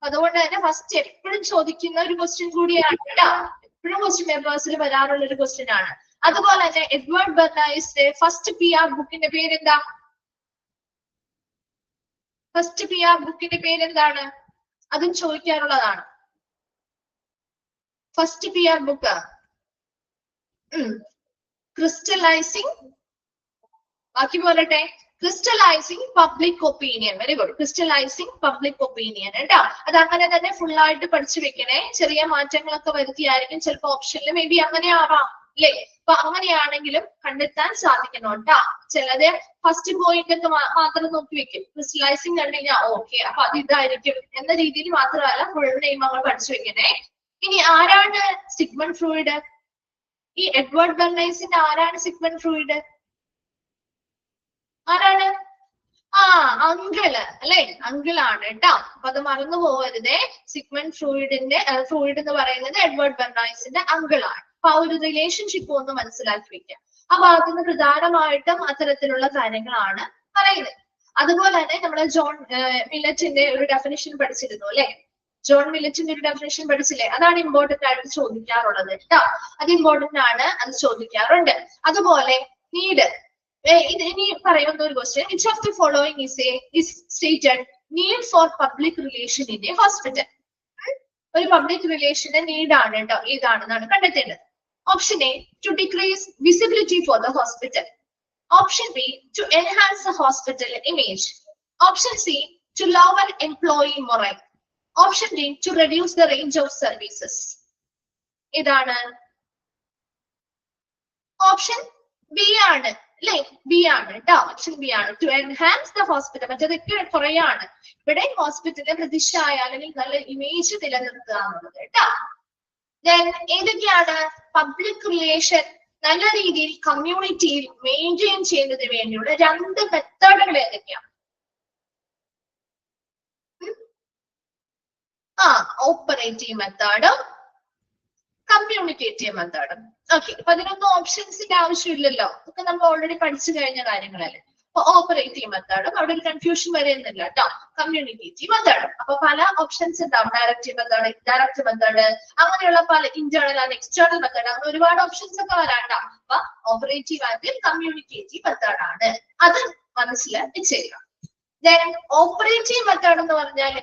അതുകൊണ്ട് തന്നെ ഫസ്റ്റ് എപ്പോഴും ചോദിക്കുന്ന ഒരു ക്വസ്റ്റ്യൻ കൂടിയാണ് കേട്ടോ. എപ്പോഴും ക്വസ്റ്റ്യൻ പേപ്പേഴ്സിൽ വരാറുള്ള ഒരു ക്വസ്റ്റ്യൻ ആണ്. അതുപോലെ തന്നെ എഡ്വേർഡ് ബെർണേസിന്റെ ഫസ്റ്റ് PR ബുക്കിന്റെ പേരെന്താ? ഫസ്റ്റ് PR ബുക്കിന്റെ പേരെന്താണ്? അതും ചോദിക്കാറുള്ളതാണ്. ഫസ്റ്റ് PR ബുക്ക് ക്രിസ്റ്റലൈസിങ്, ബാക്കി പോരട്ടെ, crystallizing public opinion. Very good, crystallizing public opinion കേട്ടോ. അത് അങ്ങനെ തന്നെ ഫുൾ ആയിട്ട് പഠിച്ചു വെക്കണേ. ചെറിയ മാറ്റങ്ങളൊക്കെ വരുത്തിയായിരിക്കും ചിലപ്പോ ഓപ്ഷനിൽ മേ ബി അങ്ങനെ ആവാം അല്ലേ. അപ്പൊ അങ്ങനെയാണെങ്കിലും കണ്ടെത്താൻ സാധിക്കണം കേട്ടോ. ചിലത് ഫസ്റ്റ് പോയിന്റ് ഒക്കെ മാത്രം നോക്കി വെക്കും. ക്രിസ്റ്റലൈസിങ് കണ്ടു കഴിഞ്ഞാൽ ഓക്കെ അപ്പൊ അത് ഇതായിരിക്കും എന്ന രീതിയിൽ മാത്രമല്ല ഫുൾ നെയിം നമ്മൾ പഠിച്ചു വെക്കണേ. ഇനി ആരാണ് സിഗ്മണ്ട് ഫ്രോയിഡ്? ഈ എഡ്വേർഡ് ബെർണൈസിന്റെ ആരാണ് സിഗ്മണ്ട് ഫ്രോയിഡ്? ആരാണ്? അങ്കിള് അല്ലെ, അങ്കിളാണ് കേട്ടോ. അപ്പൊ അത് മറന്നു പോകരുതേ. സിഗ്മണ്ട് ഫ്രോയിഡ് എന്ന് പറയുന്നത് എഡ്വേർഡ് ബെർണൈസിന്റെ അങ്കിളാണ്. അപ്പൊ ആ ഒരു റിലേഷൻഷിപ്പ് ഒന്ന് മനസ്സിലാക്കി വെക്കുക. ആ ഭാഗത്തുനിന്ന് പ്രധാനമായിട്ടും അത്തരത്തിലുള്ള കാര്യങ്ങളാണ് പറയുന്നത്. അതുപോലെ തന്നെ നമ്മള് ജോൺ മില്ലറ്റിന്റെ ഒരു ഡെഫിനിഷൻ പഠിച്ചിരുന്നു അല്ലെ. ജോൺ മില്ലറ്റിന്റെ ഒരു ഡെഫിനിഷൻ പഠിച്ചില്ലേ? അതാണ് ഇമ്പോർട്ടന്റ് ആയിട്ട് ചോദിക്കാറുള്ളത് കേട്ടോ. അത് ഇമ്പോർട്ടന്റ് ആണ്, അത് ചോദിക്കാറുണ്ട്. അതുപോലെ നീഡ്, ഇനി പറയുന്ന ഒരു question, which of the following is stated need for public relation in a hospital? ഒരു പബ്ലിക് റിലേഷന്റെ നീഡ് ആണ് കേട്ടോ, ഏതാണെന്നാണ് കണ്ടെത്തേണ്ടത്. Option A, to decrease visibility for the hospital. Option B, to enhance the hospital image. Option C, to lower employee morale. Option D, to reduce the range of services. ഇതാണ് option B ആണ് അല്ലെ, B ആണ് കേട്ടോ. Option B ആണ്, to enhance the hospital. മറ്റേതൊക്കെ കുറയാണ്. ഇവിടെ ഹോസ്പിറ്റലിന്റെ പ്രതിഷ്ഠയായ അല്ലെങ്കിൽ നല്ല ഇമേജ് നിലനിർത്തുക എന്നുള്ളത് കേട്ടോ. ദെൻ ഏതൊക്കെയാണ് പബ്ലിക് റിലേഷൻ നല്ല രീതിയിൽ കമ്മ്യൂണിറ്റിയിൽ മെയിൻറ്റെയിൻ ചെയ്യുന്നതിന് വേണ്ടിയുള്ള രണ്ട് മെത്തേഡുകൾ ഏതൊക്കെയാണ്? ഓപ്പറേറ്റീവ് മെത്തേഡും കമ്മ്യൂണിക്കേറ്റീവ് മെത്തേഡും. ഓക്കെ, അപ്പൊ അതിനൊന്നും ഓപ്ഷൻസിന്റെ ആവശ്യമില്ലല്ലോ, ഒക്കെ നമ്മൾ ഓൾറെഡി പഠിച്ചു കഴിഞ്ഞ കാര്യങ്ങളല്ലേ. അപ്പൊ ഓപ്പറേറ്റീവ് മെത്തേഡും അവിടെ ഒരു കൺഫ്യൂഷൻ വരുന്നില്ല കേട്ടോ. കമ്മ്യൂണിക്കേറ്റീവ് മെത്തേഡും അപ്പൊ പല ഓപ്ഷൻസ് ഉണ്ടാവും. ഡയറക്റ്റീവ് മെത്തേഡ്, ഇൻഡയറക്റ്റ് മെത്തേഡ്, അങ്ങനെയുള്ള പല ഇന്റേണൽ ആൻഡ് എക്സ്റ്റേണൽ മെത്തേഡ്, അങ്ങനെ ഒരുപാട് ഓപ്ഷൻസ് ഒക്കെ വരാണ്ടാവും. അപ്പൊ ഓപ്പറേറ്റീവ് ആൻഡ് കമ്മ്യൂണിക്കേറ്റീവ് മെത്തേഡ് ആണ്, അത് മനസ്സിലാക്കി ചെയ്യുക. ദെൻ ഓപ്പറേറ്റീവ് മെത്തേഡ് എന്ന് പറഞ്ഞാൽ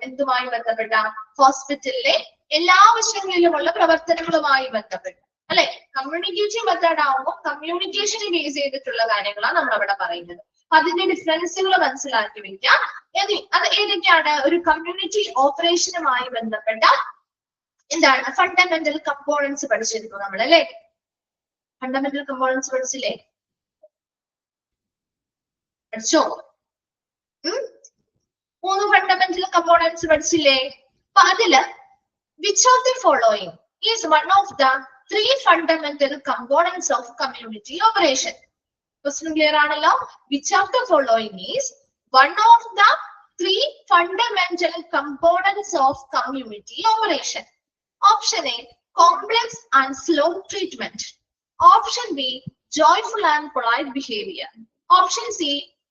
എന്തുമായി ബന്ധപ്പെട്ട? ഹോസ്പിറ്റലിലെ എല്ലാ വശങ്ങളിലുമുള്ള പ്രവർത്തനങ്ങളുമായി ബന്ധപ്പെട്ട് അല്ലെ. കമ്മ്യൂണിക്കേറ്റീവ് മെത്തേഡ് ആവുമ്പോൾ കമ്മ്യൂണിക്കേഷനെ ബേസ് ചെയ്തിട്ടുള്ള കാര്യങ്ങളാണ് നമ്മൾ അവിടെ പറയുന്നത്. അതിന്റെ ഡിഫറൻസുകൾ മനസ്സിലാക്കി വെക്കാം. അത് ഏതൊക്കെയാണ്? ഒരു കമ്മ്യൂണിറ്റി ഓപ്പറേഷനുമായി ബന്ധപ്പെട്ട എന്താണ് ഫണ്ടമെന്റൽ കമ്പോണൻസ് പഠിച്ചിരുന്നു നമ്മൾ അല്ലെ. ഫണ്ടമെന്റൽ കമ്പോണൻസ് പഠിച്ചില്ലേ? പഠിച്ചോ? 3 ഫണ്ടമെന്റൽ കമ്പോണൻസ് പഠിച്ചില്ലേ? അപ്പൊ അതില് which of the following is one of the 3 fundamental components of community operation? Question clear ആണല്ലോ. Which of the following is one of the 3 fundamental components of community operation? Option A, complex and slow treatment. Option B, joyful and polite behavior. Option C,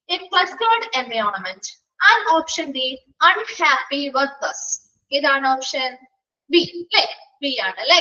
a clustered environment. And option D, unhappy workers. ഇതാണ് option B അല്ലെ. B ആണ് അല്ലെ.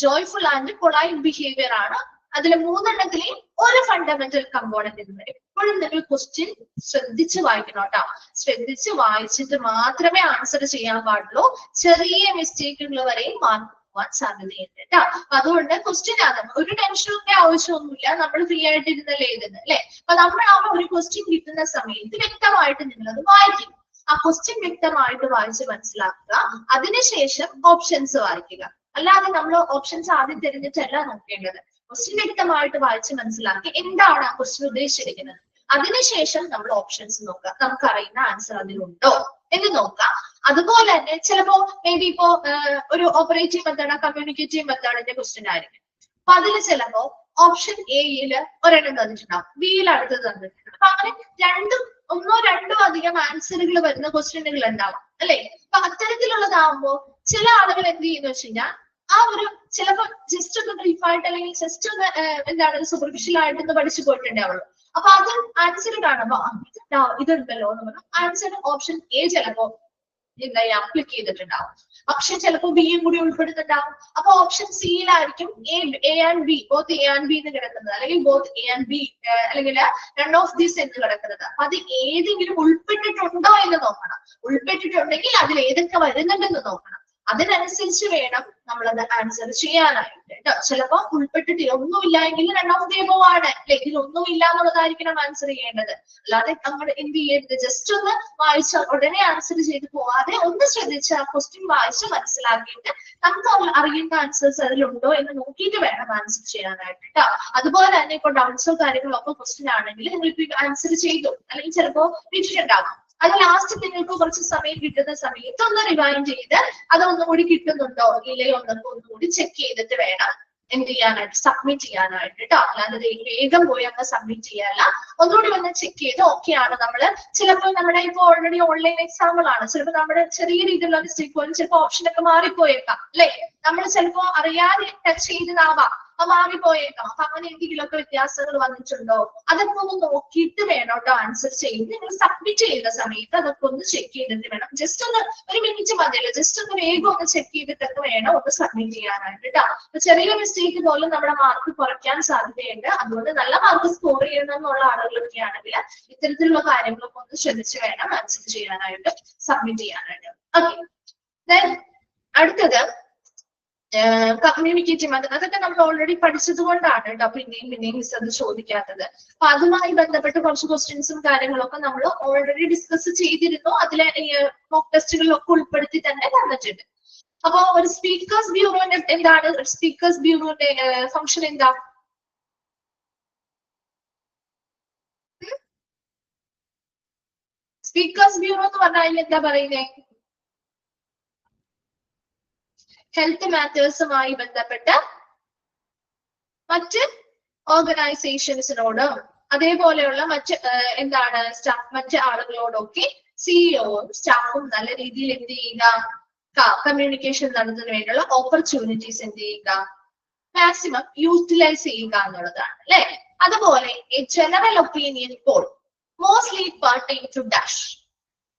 Joyful and polite behaviour ആണ്. അതിൽ 3 ഒരു fundamental component എന്ന് വരും. എപ്പോഴും നിങ്ങൾ ക്വസ്റ്റ്യൻ ശ്രദ്ധിച്ച് വായിക്കണം കേട്ടോ. ശ്രദ്ധിച്ച് വായിച്ചിട്ട് മാത്രമേ ആൻസർ ചെയ്യാൻ പാടുള്ളൂ. ചെറിയ മിസ്റ്റേക്കുകൾ വരെയും മാർക്ക് പോവാൻ സാധ്യതയുണ്ട് കേട്ടോ. അതുകൊണ്ട് ക്വസ്റ്റ്യൻ ആണ്, ഒരു ടെൻഷനൊക്കെ ആവശ്യമൊന്നുമില്ല. നമ്മൾ ഫ്രീ ആയിട്ട് ഇരുന്നല്ലേ എഴുതുന്നത് അല്ലെ. അപ്പൊ നമ്മൾ ആ ഒരു ക്വസ്റ്റ്യൻ കിട്ടുന്ന സമയത്ത് വ്യക്തമായിട്ട് നിങ്ങളത് വായിക്കും. ആ ക്വസ്റ്റ്യൻ വ്യക്തമായിട്ട് വായിച്ച് മനസ്സിലാക്കുക. അതിനുശേഷം ഓപ്ഷൻസ് വായിക്കുക. അല്ലാതെ നമ്മൾ ഓപ്ഷൻസ് ആദ്യം തിരഞ്ഞിട്ടല്ല നോക്കേണ്ടത്. ക്വസ്റ്റ്യൻ വ്യക്തമായിട്ട് വായിച്ച് മനസ്സിലാക്കി എന്താണ് ആ ക്വസ്റ്റ്യൻ ഉദ്ദേശിച്ചിരിക്കുന്നത്. അതിനുശേഷം നമ്മൾ ഓപ്ഷൻസ് നോക്കുക. നമുക്ക് അറിയുന്ന ആൻസർ അതിലുണ്ടോ എന്ന് നോക്കാം. അതുപോലെ തന്നെ ചിലപ്പോ മേ ബി ഇപ്പോ ഒരു ഓപ്പറേറ്റീവ് മെത്തേഡ്, കമ്മ്യൂണിക്കേറ്റീവ് മെത്തേഡിന്റെ ക്വസ്റ്റ്യൻ ആയിരിക്കും. അപ്പൊ അതിൽ ചിലപ്പോ ഓപ്ഷൻ എയില് ഒരെണ്ണം തന്നിട്ടുണ്ടാവും, ബിയിൽ അടുത്തത് തന്നിട്ടുണ്ടാവും. അപ്പൊ അങ്ങനെ ഒന്നോ രണ്ടോ അധികം ആൻസറുകൾ വരുന്ന ക്വസ്റ്റ്യനുകൾ ഉണ്ടാവാം അല്ലെ. അപ്പൊ അത്തരത്തിലുള്ളതാവുമ്പോ ചില ആളുകൾ എന്ത് ചെയ്യുന്ന വെച്ച് കഴിഞ്ഞാൽ ആ ഒരു ചിലപ്പോ ജസ്റ്റ് ഒന്ന് ബ്രീഫായിട്ട് അല്ലെങ്കിൽ ജസ്റ്റ് ഒന്ന് എന്താണ് സൂപ്പർഫിഷ്യൽ ആയിട്ടൊന്ന് പഠിച്ചു പോയിട്ടുണ്ടാവുള്ളൂ. അപ്പൊ അത് ആൻസർ കാണുമ്പോ ഇതുണ്ടല്ലോ എന്ന് പറഞ്ഞു ആൻസർ ഓപ്ഷൻ എ ചിലപ്പോ എന്തായി അപ്ലിക് ചെയ്തിട്ടുണ്ടാവും. പക്ഷെ ചിലപ്പോ ബിയും കൂടി ഉൾപ്പെടുന്നുണ്ടാവും. അപ്പൊ ഓപ്ഷൻ സിയിലായിരിക്കും A and B, both A and B എന്ന് കിടക്കുന്നത്, അല്ലെങ്കിൽ ബോത്ത് എ ആൻഡ് ബി അല്ലെങ്കിൽ നൺ ഓഫ് ദിസ് എന്ന് കിടക്കുന്നത്. അപ്പൊ അത് ഏതെങ്കിലും ഉൾപ്പെട്ടിട്ടുണ്ടോ എന്ന് നോക്കണം. ഉൾപ്പെട്ടിട്ടുണ്ടെങ്കിൽ അതിൽ ഏതൊക്കെ വരുന്നുണ്ടെന്ന് നോക്കണം. അതിനനുസരിച്ച് വേണം നമ്മളത് ആൻസർ ചെയ്യാനായിട്ട് കേട്ടോ. ചിലപ്പോ ഉൾപ്പെട്ടിട്ട് ഒന്നുമില്ല എങ്കിൽ രണ്ടാമത്തെ ആണ് അല്ലെ, ഇതിൽ ഒന്നുമില്ല എന്നുള്ളതായിരിക്കണം ആൻസർ ചെയ്യേണ്ടത്. അല്ലാതെ നമ്മൾ എന്ത് ചെയ്യരുത്, ജസ്റ്റ് ഒന്ന് വായിച്ച ഉടനെ ആൻസർ ചെയ്ത് പോവാതെ ഒന്ന് ശ്രദ്ധിച്ച് ആ ക്വസ്റ്റ്യൻ വായിച്ച് മനസ്സിലാക്കിയിട്ട് നമുക്ക് അറിയുന്ന ആൻസേഴ്സ് അതിലുണ്ടോ എന്ന് നോക്കിയിട്ട് വേണം ആൻസർ ചെയ്യാനായിട്ട് കേട്ടോ. അതുപോലെ തന്നെ ഇപ്പൊ ഡൗട്ട്സോ കാര്യങ്ങളോ ഒക്കെ ക്വസ്റ്റ്യൻ ആണെങ്കിൽ നിങ്ങൾ ഇപ്പൊ ആൻസർ ചെയ്തു അല്ലെങ്കിൽ ചിലപ്പോ വിട്ടിട്ടുണ്ടാകും, അത് ലാസ്റ്റ് നിങ്ങൾക്ക് കുറച്ച് സമയം കിട്ടുന്ന സമയത്ത് ഒന്ന് റിവൈൻഡ് ചെയ്ത് അതൊന്നുകൂടി കിട്ടുന്നുണ്ടോ ഇല്ലയോ എന്നൊക്കെ ഒന്നുകൂടി ചെക്ക് ചെയ്തിട്ട് വേണം എന്ത് ചെയ്യാനായിട്ട്, സബ്മിറ്റ് ചെയ്യാനായിട്ട് കേട്ടോ. അല്ലാതെ വേഗം പോയി അങ്ങ് സബ്മിറ്റ് ചെയ്യാല്ല, ഒന്നുകൂടി വന്ന് ചെക്ക് ചെയ്ത് ഓക്കെ ആണ്. നമ്മള് ചിലപ്പോൾ നമ്മുടെ ഇപ്പൊ ഓൾറെഡി ഓൺലൈൻ എക്സാമ്പിളാണ്, ചിലപ്പോൾ നമ്മുടെ ചെറിയ രീതിയിലുള്ള മിസ്റ്റേക്ക് പോലും ചിലപ്പോൾ ഓപ്ഷനൊക്കെ മാറിപ്പോയേക്കാം അല്ലെ, നമ്മൾ ചിലപ്പോ അറിയാതെ ടച്ച് ചെയ്തതാവാം, മാറിപ്പോയേക്കാം. അപ്പൊ അങ്ങനെ എന്തെങ്കിലുമൊക്കെ വ്യത്യാസങ്ങൾ വന്നിട്ടുണ്ടോ അതൊക്കെ ഒന്ന് നോക്കിയിട്ട് വേണം കേട്ടോ ആൻസർ ചെയ്ത് നിങ്ങൾ സബ്മിറ്റ് ചെയ്യുന്ന സമയത്ത് അതൊക്കെ ഒന്ന് ചെക്ക് ചെയ്തിട്ട് വേണം. ജസ്റ്റ് ഒന്ന് ഒരു മിനിറ്റ് മതിയല്ലോ, ജസ്റ്റ് ഒന്ന് വേഗം ഒന്ന് ചെക്ക് ചെയ്തിട്ടൊക്കെ വേണം ഒന്ന് സബ്മിറ്റ് ചെയ്യാനായിട്ട് കേട്ടോ. അപ്പൊ ചെറിയ മിസ്റ്റേക്ക് പോലും നമ്മുടെ മാർക്ക് കുറയ്ക്കാൻ സാധ്യതയുണ്ട്. അതുകൊണ്ട് നല്ല മാർക്ക് സ്കോർ ചെയ്യണമെന്നുള്ള ആളുകളൊക്കെ ആണെങ്കിൽ ഇത്തരത്തിലുള്ള കാര്യങ്ങളൊക്കെ ഒന്ന് ശ്രദ്ധിച്ച് വേണം ആൻസർ ചെയ്യാനായിട്ട്, സബ്മിറ്റ് ചെയ്യാനായിട്ട്. ഓക്കെ, അടുത്തത് കമ്മ്യൂണിക്കേറ്റീവ് മെത്തേഡ്. അതൊക്കെ നമ്മൾ ഓൾറെഡി പഠിച്ചത് കൊണ്ടാണ് കേട്ടോ പിന്നെയും മിസ് അത് ചോദിക്കാത്തത്. അപ്പൊ അതുമായി ബന്ധപ്പെട്ട് കുറച്ച് ക്വസ്റ്റ്യൻസും കാര്യങ്ങളൊക്കെ നമ്മൾ ഓൾറെഡി ഡിസ്കസ് ചെയ്തിരുന്നു, അതിലെ മോക്ക് ടെസ്റ്റുകളിലൊക്കെ ഉൾപ്പെടുത്തി തന്നെ തന്നിട്ടുണ്ട്. അപ്പൊ ഒരു സ്പീക്കേഴ്സ് ബ്യൂറോന്റെ എന്താണ്, സ്പീക്കേഴ്സ് ബ്യൂറോന്റെ ഫംഗ്ഷൻ എന്താ? സ്പീക്കേഴ്സ് ബ്യൂറോ എന്ന് പറഞ്ഞാൽ എന്താ പറയുന്നേ? ഹെൽത്ത് മാറ്റേഴ്സുമായി ബന്ധപ്പെട്ട മറ്റ് ഓർഗനൈസേഷൻസിനോടും അതേപോലെയുള്ള എന്താണ് മറ്റ് ആളുകളോടൊക്കെ സിഇഒയും സ്റ്റാഫും നല്ല രീതിയിൽ എന്ത് ചെയ്യുക, കമ്മ്യൂണിക്കേഷൻ നടത്തുന്നതിന് വേണ്ടിയുള്ള ഓപ്പർച്യൂണിറ്റീസ് എന്ത് ചെയ്യുക, മാക്സിമം യൂട്ടിലൈസ് ചെയ്യുക എന്നുള്ളതാണ് അല്ലെ. അതുപോലെ a general opinion poll mostly pertain to dash.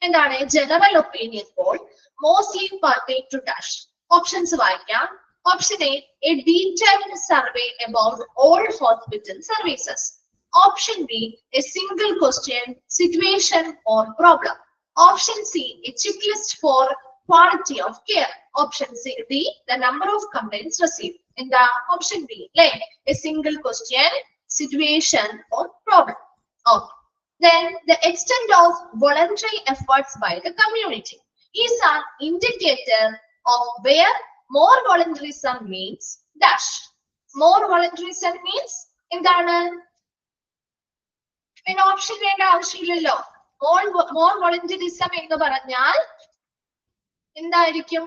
എന്താണ് general opinion poll mostly pertain to dash? Options വായിക്കാം. Option A, a detailed survey about all hospital services. Option B, a single question, situation or problem. Option C, a check list for quality of care. Option C D, the number of complaints receive. എന്താ option B അല്ലെ, a single question, situation or problem. Okay, then the extent of voluntary efforts by the community is an indicator of where more voluntarism means dash. More voluntarism means എന്താണ്? പിന്നെ option വേണ്ട ആവശ്യമില്ലല്ലോ. more voluntarism എന്ന് പറഞ്ഞാൽ എന്തായിരിക്കും?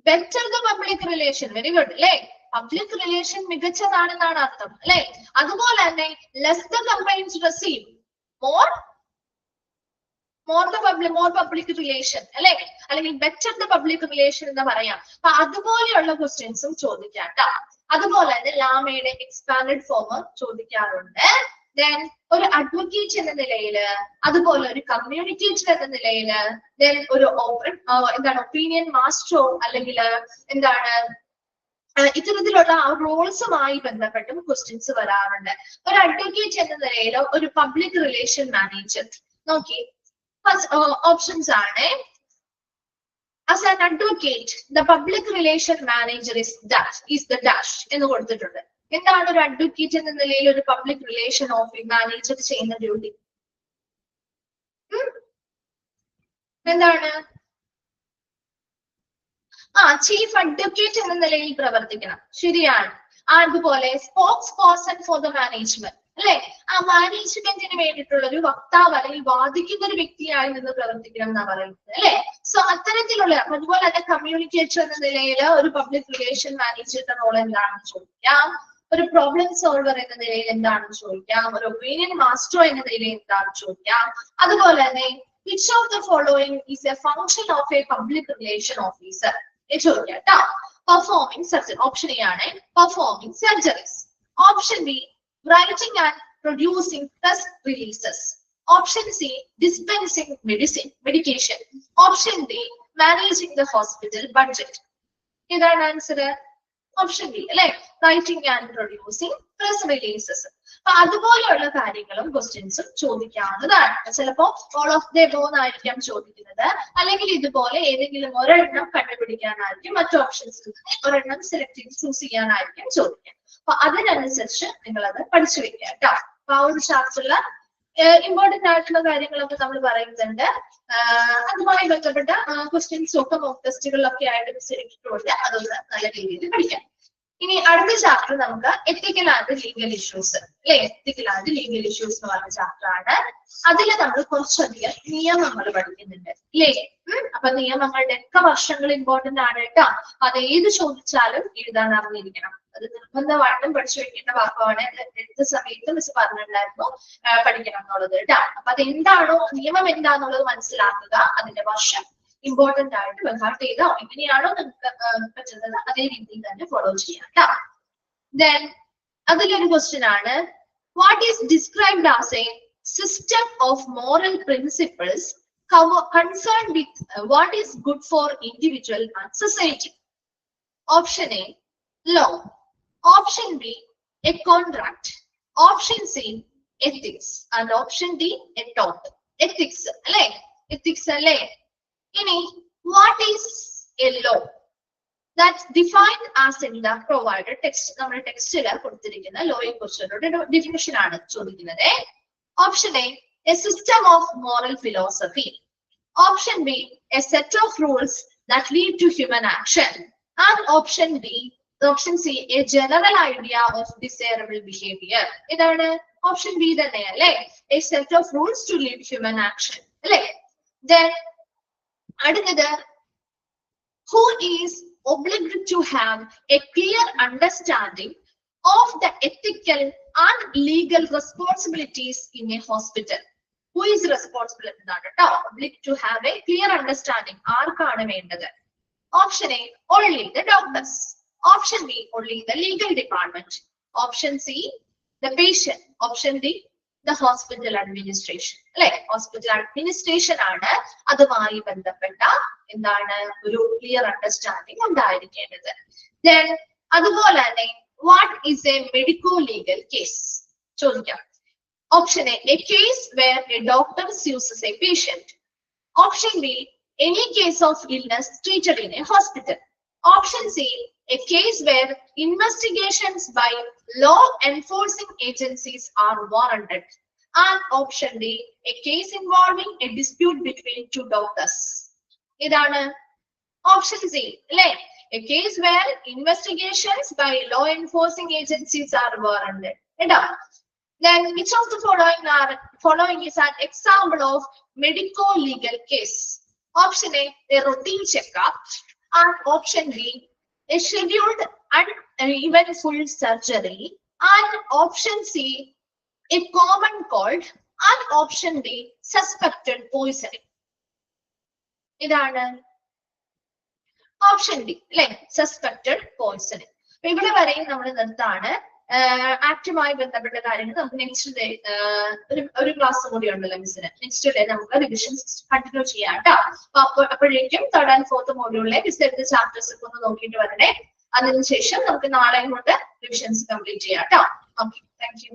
better the public relation. Very good അല്ലെ, public relation മികച്ചതാണെന്നാണ് അർത്ഥം അല്ലെ. അതുപോലെ തന്നെ less the complaints receive, more public relation അല്ലെ, അല്ലെങ്കിൽ ബെറ്റർ ദ പബ്ലിക് റിലേഷൻ എന്ന് പറയാം. അപ്പൊ അതുപോലെയുള്ള ക്വസ്റ്റ്യൻസും ചോദിക്കാം ട്ടോ. അതുപോലെ തന്നെ ലാമയുടെ എക്സ്പാൻഡഡ് ഫോം ചോദിക്കാറുണ്ട്. ദെൻ ഒരു അഡ്വക്കേറ്റ് എന്ന നിലയില്, അതുപോലെ ഒരു കമ്മ്യൂണിക്കേറ്റർ എന്ന നിലയില്, ദെൻ ഒരു എന്താണ് ഒപ്പീനിയൻ മാസ്റ്ററോ അല്ലെങ്കിൽ എന്താണ് ഇത്തരത്തിലുള്ള റോൾസുമായി ബന്ധപ്പെട്ടും ക്വസ്റ്റ്യൻസ് വരാറുണ്ട്. ഒരു അഡ്വക്കേറ്റ് എന്ന നിലയിലോ ഒരു പബ്ലിക് റിലേഷൻ മാനേജർ നോക്കി ഓപ്ഷൻസ് ആണ്. As an advocate, the public relation manager is the dash എന്ന് കൊടുത്തിട്ടുണ്ട്. എന്താണ് ഒരു അഡ്വക്കേറ്റ് എന്ന നിലയിൽ ഒരു പബ്ലിക് റിലേഷൻ മാനേജർ ചെയ്യുന്ന ഡ്യൂട്ടി? എന്താണ്? ചീഫ് അഡ്വക്കേറ്റ് എന്ന നിലയിൽ പ്രവർത്തിക്കണം, ശരിയാണ്. അതുപോലെ spokes person for the management അല്ലെ, ആ മാനേജ്മെന്റിന് വേണ്ടിയിട്ടുള്ള ഒരു വക്താവ് അല്ലെങ്കിൽ വാദിക്കുന്ന ഒരു വ്യക്തിയായി നിന്ന് പ്രവർത്തിക്കണം എന്നാ പറയുന്നത് അല്ലെ. സോ അത്തരത്തിലുള്ള അതുപോലെ തന്നെ കമ്മ്യൂണിക്കേറ്റർ എന്ന നിലയിൽ ഒരു പബ്ലിക് റിലേഷൻ മാനേജറുടെ റോൾ എന്താണെന്ന് ചോദിക്കാം. ഒരു പ്രോബ്ലം സോൾവർ എന്ന നിലയിൽ എന്താണെന്ന് ചോദിക്കാം. ഒരു ഒപ്പീനിയൻ മാസ്റ്റർ എന്ന നിലയിൽ എന്താണെന്ന് ചോദിക്കാം. അതുപോലെ തന്നെ which of the following is a function of a public relation officer ചോദിക്കാം കേട്ടോ. പെർഫോമിംഗ് സർജറി, ഓപ്ഷൻ എ ആണ് performing surgeries. Option B, writing and producing press releases. Option C, dispensing medication. Option D, managing the hospital budget. ഇതാണ് answer. Option B അല്ലെ, writing and producing press releases. അപ്പൊ അതുപോലെയുള്ള കാര്യങ്ങളും ക്വസ്റ്റ്യൻസും ചോദിക്കാവുന്നതാണ്. ചിലപ്പോ all of the above എന്നായിരിക്കാം ചോദിക്കുന്നത്, അല്ലെങ്കിൽ ഇതുപോലെ ഏതെങ്കിലും ഒരെണ്ണം കണ്ടുപിടിക്കാനായിരിക്കും, മറ്റു ഓപ്ഷൻസിൽ ഒരെണ്ണം സെലക്ട് ചെയ്ത് ചൂസ് ചെയ്യാനായിരിക്കും ചോദിക്കുക. അപ്പൊ അതിനനുസരിച്ച് നിങ്ങൾ അത് പഠിച്ചു വെക്കുക കേട്ടോ. അപ്പൊ ആ ഒരു ചാപ്റ്ററിൽ ഇമ്പോർട്ടന്റ് ആയിട്ടുള്ള കാര്യങ്ങളൊക്കെ നമ്മൾ പറയുന്നുണ്ട്. അതുമായി ബന്ധപ്പെട്ട ക്വസ്റ്റ്യൻസും ഒക്കെ മോക്ക് ടെസ്റ്റുകളിലൊക്കെ ആയിട്ട് സെലക്ട് അതൊന്ന് നല്ല രീതിയിൽ പഠിക്കാം. ഇനി അടുത്ത ചാപ്റ്റർ നമുക്ക് എത്തിക്കൽ ആൻഡ് ലീഗൽ ഇഷ്യൂസ് അല്ലെ. എത്തിക്കൽ ആൻഡ് ലീഗൽ ഇഷ്യൂസ് എന്ന് പറഞ്ഞ ചാപ്റ്റർ ആണ്. അതിൽ നമ്മൾ കുറച്ചധികം നിയമങ്ങൾ പഠിക്കുന്നുണ്ട് അല്ലേ. അപ്പൊ നിയമങ്ങളുടെ ഒക്കെ വർഷങ്ങൾ ഇമ്പോർട്ടന്റ് ആണ് കേട്ടോ. അത് ഏത് ചോദിച്ചാലും എഴുതാൻ അറിഞ്ഞിരിക്കണം. അത് നിർബന്ധമായിട്ടും പഠിച്ചു വെക്കേണ്ട വാക്കാണ്. എടുത്ത സമയത്ത് മിസ് പറഞ്ഞിട്ടുണ്ടായിരുന്നു പഠിക്കണം എന്നുള്ളത് കേട്ടോ. അപ്പൊ അതെന്താണോ നിയമം എന്താന്നുള്ളത് മനസ്സിലാക്കുക, അതിന്റെ വർഷം ഇമ്പോർട്ടന്റ് ആയിട്ട് ബെഹാർട്ട് ചെയ്തോ എങ്ങനെയാണോ നിങ്ങൾക്ക് പറ്റുന്നത് അതേ രീതിയിൽ തന്നെ ഫോളോ ചെയ്യാം കേട്ടോ. ദെൻ അതിലൊരു ക്വസ്റ്റ്യൻ ആണ്, what is described as A system of moral principles concerned with what is good for individual and society? Option A, law. Option B, a contract. Option C, ethics. And option D, a tort. Ethics, alle? Ethics, alle? What is a law? That's defined as in the provided text. നമ്മുടെ ടെക്സ്റ്റിൽ കൊടുത്തിരിക്കുന്ന ലോയെ കുറിച്ചുള്ള definition ആണ് ചോദിക്കുന്നത്. Option A, a system of moral philosophy. Option B, a set of rules that lead to human action. And option C, a general idea of desirable behavior. ഇതാണ് option B തന്നെ അല്ലേ. A set of rules to lead human action അല്ലേ. Then അടുത്തത്, who is obliged to have a clear understanding of the ethical and legal responsibilities in a hospital? Who is responsible എന്നാണ് കേട്ടോ. Obliged to have a clear understanding. ആർക്കാണ് വേണ്ടത്? Option A, only the doctors. Option B, only the legal department. Option C, the patient. Option D, the hospital administration. അല്ലെ, hospital administration ആണ് അതുമായി ബന്ധപ്പെട്ട എന്താണ് ഒരു ക്ലിയർ അണ്ടർസ്റ്റാൻഡിങ് ഉണ്ടായിരിക്കേണ്ടത്. Then അതുപോലെ തന്നെ what is a medico-legal case? ചോദിക്കാം. Option A, a case where a doctor sues a patient. Option B, any case of illness treated in a hospital. Option C, a case where investigations by law enforcing agencies are warranted. And option D, a case involving a dispute between two doctors. ഇതാണ് option C അല്ലേ. A case where investigations by law enforcing agencies are warranted. കേട്ടോ. Then which of the following is an example of medico-legal case? Option A, a routine checkup. And option B, a scheduled and eventful surgery. And option C, a common cold. And option D, suspected poisoning. ഇതാണ് option D അല്ലെ, suspected poisoning. ഇവിടെ വരെയും നമ്മൾ നിർത്താണ്. ആക്ടുമായി ബന്ധപ്പെട്ട കാര്യങ്ങൾ നമുക്ക് next day ഒരു class കൂടി ഉണ്ടല്ലോ മിസ്സിന്. നെക്സ്റ്റ് ഡേ നമുക്ക് റിവിഷൻസ് കണ്ടിന്യൂ ചെയ്യാം കേട്ടോ. അപ്പൊ അപ്പോഴേക്കും തേർഡ് ആൻഡ് ഫോർത്ത് മോഡ്യൂളിലെ മിസ് എടുത്ത ചാപ്റ്റേഴ്സ് ഒക്കെ ഒന്ന് നോക്കിയിട്ട് വരണേ. അതിനുശേഷം നമുക്ക് നാളെ കൊണ്ട് റിവിഷൻസ് കംപ്ലീറ്റ് ചെയ്യാം കേട്ടോ. Okay, thank you.